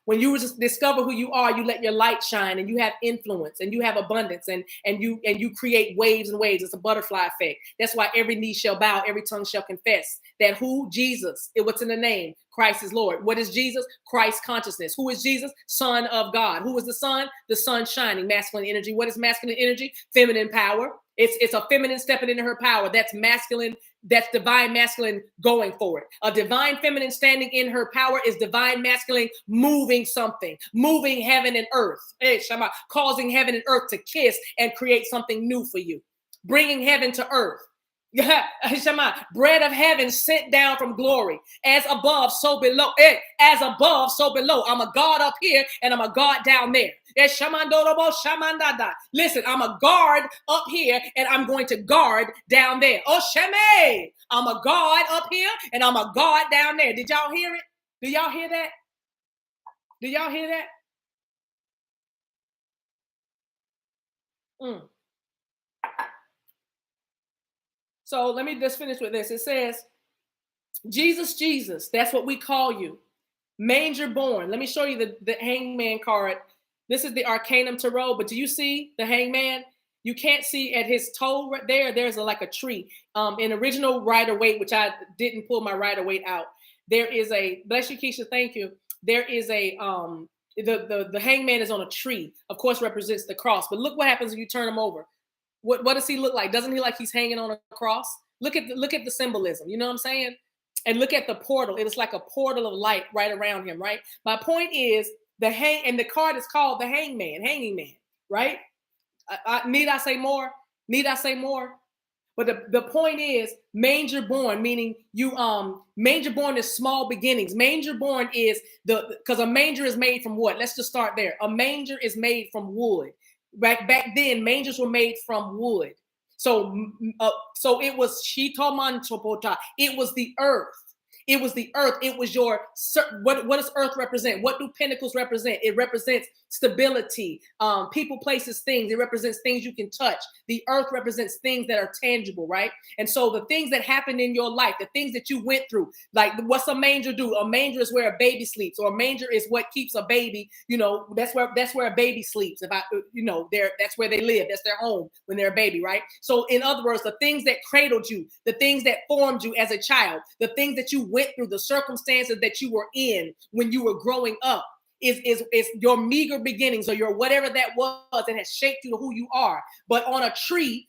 When you just discover who you are, you let your light shine, and you have influence, and you have abundance, and you create waves and waves. It's a butterfly effect. That's why every knee shall bow, every tongue shall confess that who? Jesus. What's in the name? Christ is Lord. What is Jesus? Christ consciousness. Who is Jesus? Son of God. Who is the Son? The sun shining, masculine energy. What is masculine energy? Feminine power. It's a feminine stepping into her power. That's masculine. That's divine masculine going for it. A divine feminine standing in her power is divine masculine moving something, moving heaven and earth. Hey, Shama, causing heaven and earth to kiss and create something new for you. Bringing heaven to earth. Shama, bread of heaven sent down from glory. As above, so below. As above, so below. I'm a God up here and I'm a God down there. Listen, I'm a guard up here and I'm going to guard down there. Oh, Sheme. I'm a God up here and I'm a God down there. Did y'all hear it? Do y'all hear that? Do y'all hear that? So let me just finish with this. It says, Jesus, Jesus, that's what we call you. Manger born. Let me show you the hangman card. This is the Arcanum Tarot, but do you see the hangman? You can't see at his toe right there. There's like a tree. In original Rider-Waite, which I didn't pull my Rider-Waite out. There is a, bless you, Keisha, thank you. There is a, the hangman is on a tree, of course represents the cross, but look what happens when you turn him over. What does he look like? Doesn't he like he's hanging on a cross? Look at the symbolism. You know what I'm saying? And look at the portal. It is like a portal of light right around him, right? My point is and the card is called the hanging man, right? Need I say more? Need I say more? But the point is manger born, meaning manger born is small beginnings. Manger born is because a manger is made from what? Let's just start there. A manger is made from wood. Back then, mangers were made from wood. So it was Shitoman. It was the earth. It was the earth. It was your, what does earth represent? What do pentacles represent? It represents stability, people, places, things. It represents things you can touch. The earth represents things that are tangible, right? And so the things that happen in your life, the things that you went through, like what's a manger do? A manger is where a baby sleeps, or a manger is what keeps a baby, that's where a baby sleeps. That's where they live. That's their home when they're a baby, right? So in other words, the things that cradled you, the things that formed you as a child, the things that you went through, the circumstances that you were in when you were growing up, is your meager beginnings, or your whatever that was that has shaped you to who you are. But on a tree,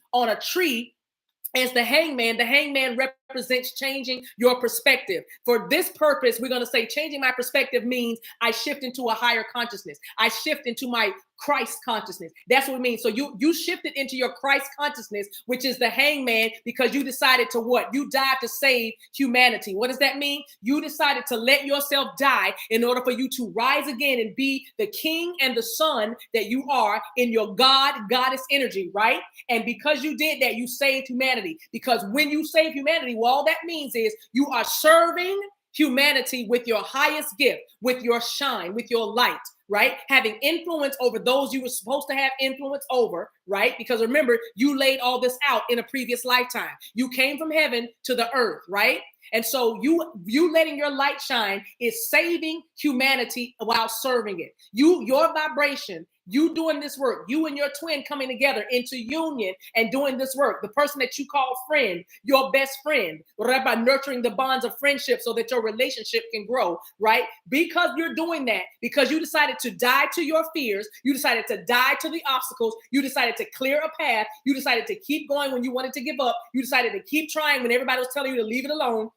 as the hangman represents changing your perspective. For this purpose, we're going to say changing my perspective means I shift into a higher consciousness. I shift into my Christ consciousness. That's what it means. So you shifted into your Christ consciousness, which is the hangman, because you decided to what? You died to save humanity. What does that mean? You decided to let yourself die in order for you to rise again and be the king and the son that you are in your goddess energy, right? And because you did that, you saved humanity. Because when you save humanity, well, all that means is you are serving humanity with your highest gift, with your shine, with your light, right? Having influence over those you were supposed to have influence over, right? Because remember, you laid all this out in a previous lifetime. You came from heaven to the earth, right? And so you letting your light shine is saving humanity while serving it. Your vibration, you doing this work, you and your twin coming together into union and doing this work. The person that you call friend, your best friend, by nurturing the bonds of friendship so that your relationship can grow, right? Because you're doing that, because you decided to die to your fears, you decided to die to the obstacles, you decided to clear a path, you decided to keep going when you wanted to give up, you decided to keep trying when everybody was telling you to leave it alone.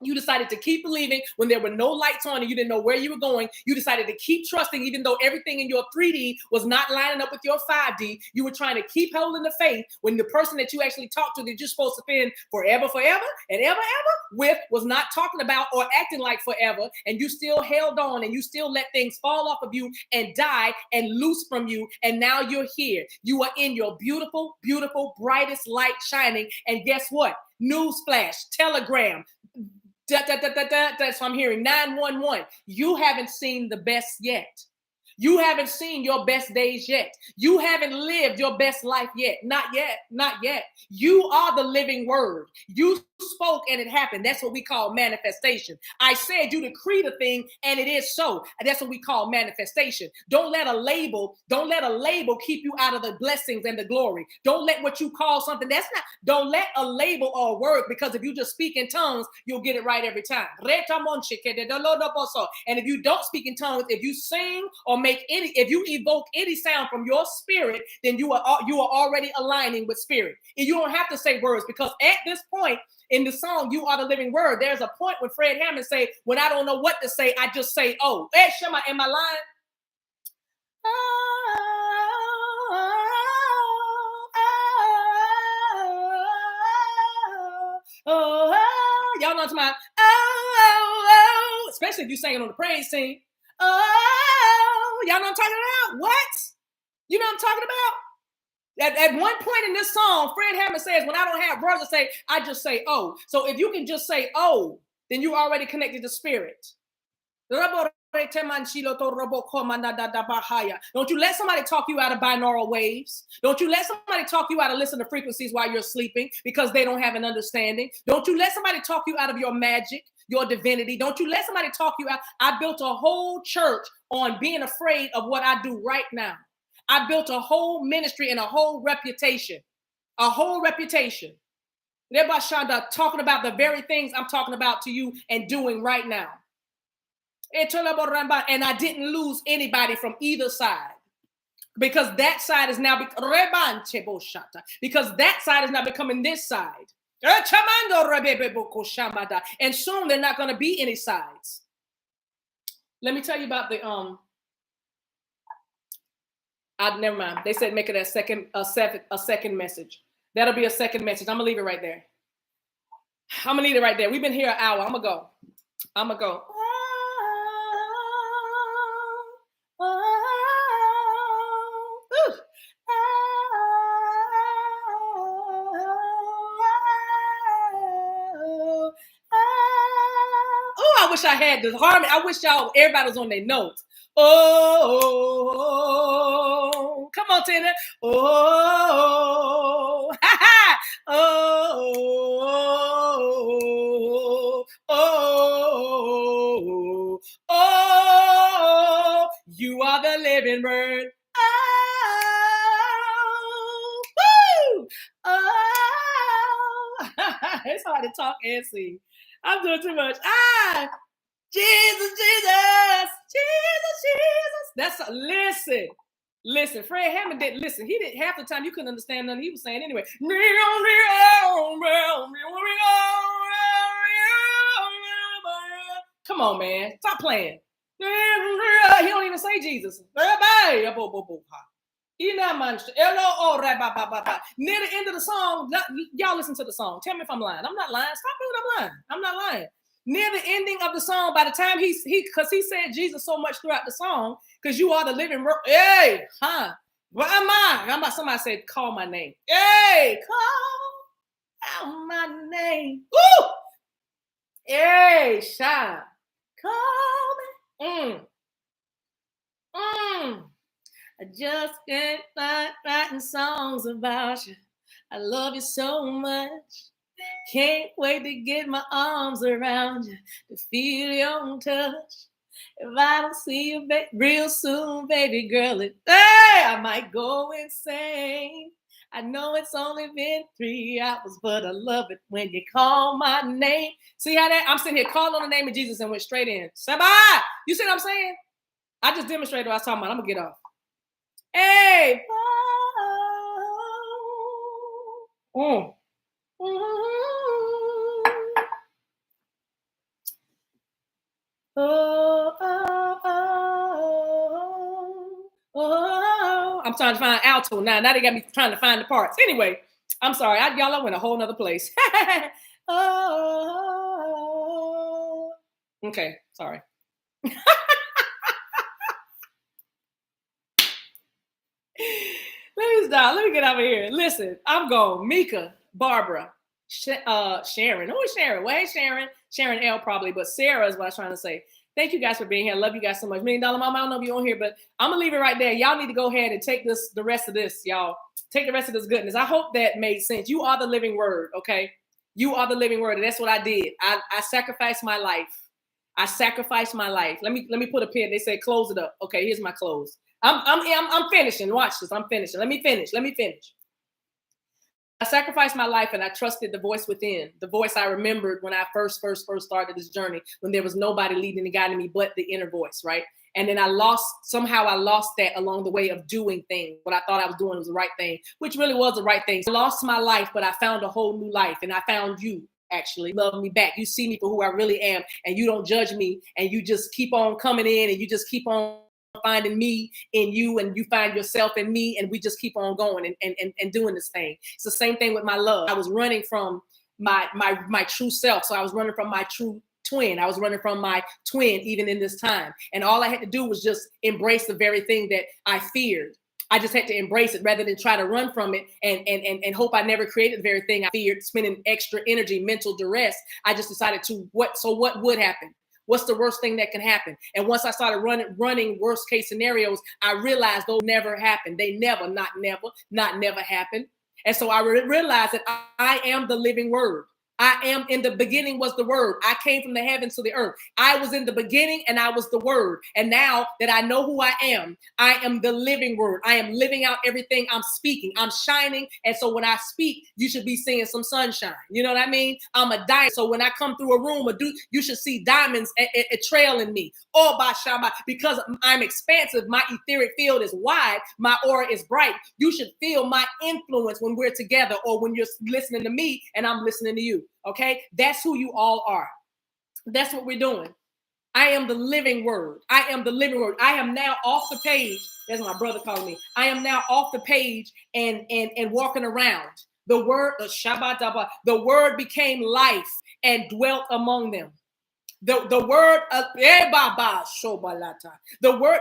You decided to keep believing when there were no lights on and you didn't know where you were going. You decided to keep trusting even though everything in your 3D was not lining up with your 5D. You were trying to keep holding the faith when the person that you actually talked to that you're supposed to spend forever and ever with was not talking about or acting like forever. And you still held on and you still let things fall off of you and die and loose from you. And now you're here. You are in your beautiful, beautiful, brightest light shining. And guess what? Newsflash, telegram. That's what I'm hearing. 911. You haven't seen the best yet. You haven't seen your best days yet. You haven't lived your best life yet. Not yet. Not yet. You are the living word. You spoke and it happened. That's what we call manifestation. I said you decree the thing and it is so. That's what we call manifestation. Don't let a label keep you out of the blessings and the glory. Don't let what you call something that's not, don't let a label or a word, because if you just speak in tongues, you'll get it right every time. And if you don't speak in tongues, if you sing or if you evoke any sound from your spirit, then you are already aligning with spirit. And you don't have to say words, because at this point in the song, You Are the Living Word, there's a point when Fred Hammond say, when I don't know what to say, I just say, oh. Hey, Shema, am I lying? Y'all know what I'm talking about? Especially if you singing on the praise team. Y'all know what I'm talking about? What? You know what I'm talking about? At one point in this song, Fred Hammond says, when I don't have words to say, I just say, oh. So if you can just say, oh, then you already connected to spirit. Don't you let somebody talk you out of binaural waves. Don't you let somebody talk you out of listen to frequencies while you're sleeping because they don't have an understanding. Don't you let somebody talk you out of your magic, your divinity. Don't you let somebody talk you out. I built a whole church on being afraid of what I do right now. I built a whole ministry and a whole reputation. A whole reputation. Talking about the very things I'm talking about to you and doing right now. And I didn't lose anybody from either side, because that side is now becoming this side. And soon they're not going to be any sides. Let me tell you about the never mind. They said make it a second message. That'll be a second message. I'm gonna leave it right there. I'm gonna leave it right there. We've been here an hour. I'm gonna go. I wish I had the harmony. I wish everybody was on their notes. Oh, come on, Tina. Oh, ha ha. Oh, you are the living word. It's hard to talk and sing. I'm doing too much. Jesus. That's listen. Fred Hammond didn't listen. He didn't, half the time you couldn't understand nothing he was saying anyway. Come on, man. Stop playing. He don't even say Jesus. Near the end of the song, y'all listen to the song. Tell me if I'm lying. I'm not lying. Stop me when I'm lying. I'm not lying. Near the ending of the song, by the time because he said Jesus so much throughout the song, because you are the living word. Hey, where am I? Somebody said, call my name. Hey, call out my name. Woo! Hey, shine. Call me. I just can't stop writing songs about you. I love you so much. Can't wait to get my arms around you, to feel your touch. If I don't see you real soon, baby girl, I might go insane. I know it's only been 3 hours, but I love it when you call my name. See how that? I'm sitting here calling on the name of Jesus and went straight in. Sabah! You see what I'm saying? I just demonstrated what I was talking about. I'm going to get off. Hey! I'm trying to find alto now. Now they got me trying to find the parts. Anyway, I'm sorry. I went a whole nother place. Okay, sorry. Let me stop. Let me get over here. Listen, I'm going. Mika, Barbara, Sharon. Who is Sharon? Well, ain't Sharon. Sharon L probably, but Sarah is what I was trying to say. Thank you guys for being here. I love you guys so much. $1 Million Mama, I don't know if you're on here, but I'm going to leave it right there. Y'all need to go ahead and take the rest of this, y'all. Take the rest of this goodness. I hope that made sense. You are the living word, okay? You are the living word. And that's what I did. I sacrificed my life. I sacrificed my life. Let me put a pin. They say close it up. Okay, here's my close. I'm finishing. Watch this. I'm finishing. Let me finish. I sacrificed my life and I trusted the voice within, the voice I remembered when I first started this journey, when there was nobody leading and guiding me but the inner voice, right? And then I lost that along the way of doing things. What I thought I was doing was the right thing, which really was the right thing. I lost my life, but I found a whole new life, and I found you. Actually love me back. You see me for who I really am, and you don't judge me, and you just keep on coming in, and you just keep on finding me in you, and you find yourself in me, and we just keep on going and doing this thing. It's the same thing with my love. I was running from my true self. So I was running from my true twin. I was running from my twin even in this time. And all I had to do was just embrace the very thing that I feared. I just had to embrace it rather than try to run from it and hope I never created the very thing I feared, spending extra energy, mental duress. I just decided what would happen? What's the worst thing that can happen? And once I started running worst case scenarios, I realized those never happened. They never happened. And so I realized that I am the living word. I am in the beginning was the word. I came from the heavens to the earth. I was in the beginning and I was the word. And now that I know who I am the living word. I am living out everything I'm speaking. I'm shining. And so when I speak, you should be seeing some sunshine. You know what I mean? I'm a diamond. So when I come through a room, you should see diamonds trailing me. Oh, Bashama, because I'm expansive. My etheric field is wide. My aura is bright. You should feel my influence when we're together or when you're listening to me and I'm listening to you. Okay, that's who you all are. That's what we're doing. I am the living word. I am the living word. I am now off the page. That's my brother calling me. I am now off the page and walking around. The word, the word became life and dwelt among them. The word of the word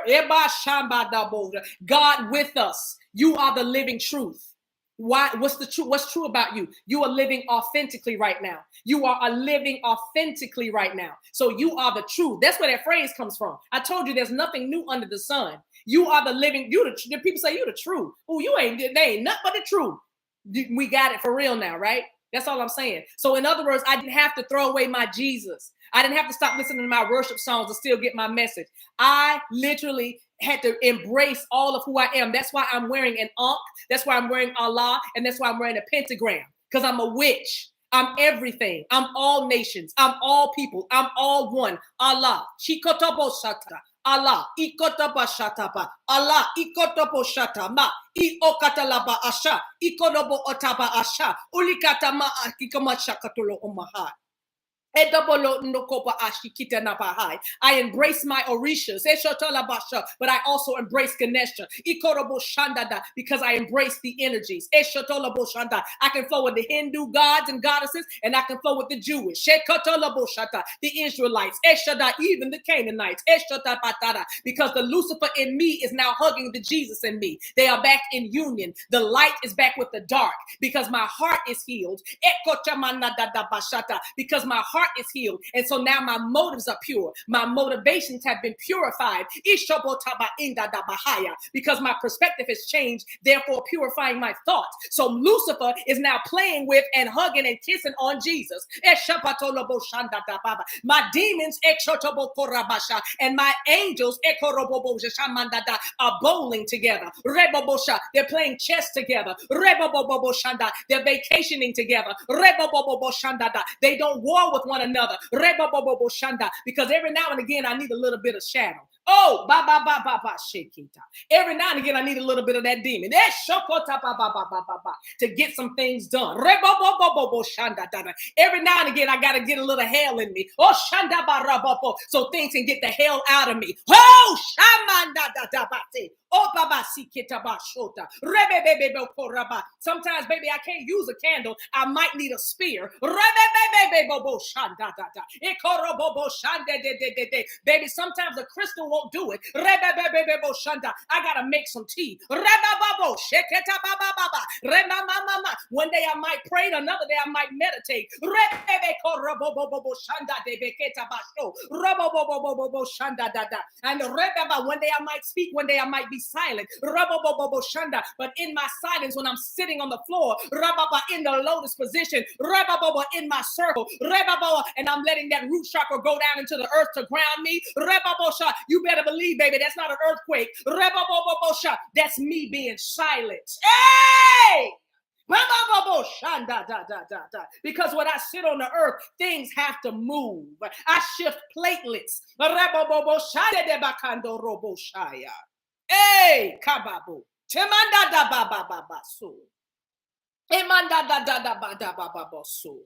God with us. You are the living truth. Why? What's the truth? What's true about you? You are living authentically right now. You are living authentically right now. So you are the truth. That's where that phrase comes from. I told you there's nothing new under the sun. You are the living. The people say you the truth. Oh, they ain't nothing but the truth. We got it for real now, right? That's all I'm saying. So in other words, I didn't have to throw away my Jesus. I didn't have to stop listening to my worship songs to still get my message. I literally had to embrace all of who I am. That's why I'm wearing an ankh. That's why I'm wearing Allah. And that's why I'm wearing a pentagram. Because I'm a witch. I'm everything. I'm all nations. I'm all people. I'm all one. Allah. Shikotobo Shata. Allah. Ikotaba Shataba. Allah. Ikotobo Shatama. Iokatalaba Asha. Ikonobo Otaba Asha. Ulikatama Akikama Shakatulo Omaha. I embrace my orishas, but I also embrace Ganesha because I embrace the energies. I can flow with the Hindu gods and goddesses, and I can flow with the Jewish, the Israelites, even the Canaanites, because the Lucifer in me is now hugging the Jesus in me. They are back in union. The light is back with the dark because my heart is healed. Because my heart is healed. And so now my motives are pure. My motivations have been purified. Because my perspective has changed, therefore purifying my thoughts. So Lucifer is now playing with and hugging and kissing on Jesus. My demons and my angels are bowling together. They're playing chess together. They're vacationing together. They don't war with one another. Because every now and again I need a little bit of shadow. Oh, shekita. Every now and again I need a little bit of that demon. To get some things done. Every now and again I gotta get a little hell in me. Oh, so things can get the hell out of me. Oh, sometimes, baby, I can't use a candle. I might need a spear. Baby, sometimes a crystal won't do it. I gotta make some tea. One day I might pray, another day I might meditate. And one day I might speak, one day I might be silent. But in my silence, when I'm sitting on the floor, in the lotus position, in my circle, and I'm letting that root chakra go down into the earth to ground me, you better believe, baby, that's not an earthquake. That's me being silent. Hey! Because when I sit on the earth, things have to move. I shift platelets. Hey, kababu. Temanda da baba baba so. Emanda da da da ba da baba so.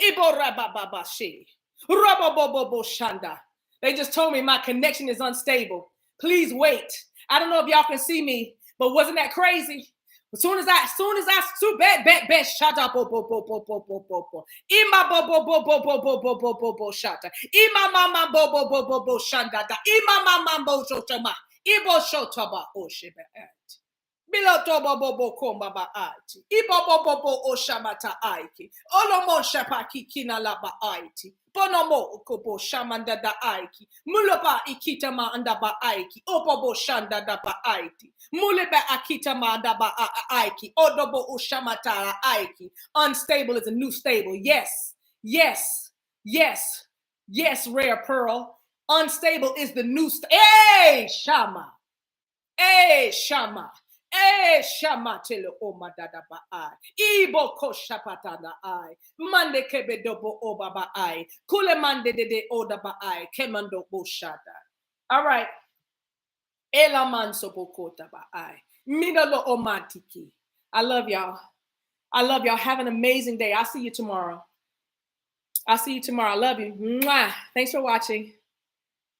Ibora baba bashi. Robobobo shanda. They just told me my connection is unstable. Please wait. I don't know if y'all can see me, but wasn't that crazy? As soon as I bet shut up ima bo shata ima mama bo shanda ima mama bo shotama ibo shotaba oshebe Biloto bobo komba ba aiti. Ibo bobo oshamata aiki. Olomo shapaki kina laba aiti. Bonomo kobo shamanda da aiki. Muloba ikitama anda ba aiki. Opobo shanda da ba aiti. Muleba akitama anda ba aiki. Odobo oshamata aiki. Unstable is a new stable. Yes, yes, yes, yes, rare pearl. Unstable is the new Hey, Shama. Hey, Shama. Eh, shamatele oma dada ba ai. Ibo ko shapata na ai. Mande kebe dobo oba ba ai. Kule mande de oda ba ai. Kemando bo shada. All right. Ela manso bokota ba ai. Minolo omantiki. I love y'all. I love y'all. Have an amazing day. I'll see you tomorrow. I love you. Mwah. Thanks for watching.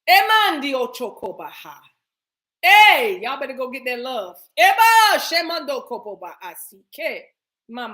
Emandi ochoko baha. Hey, y'all better go get that love. Eba shemando kopo ba asike. Mama.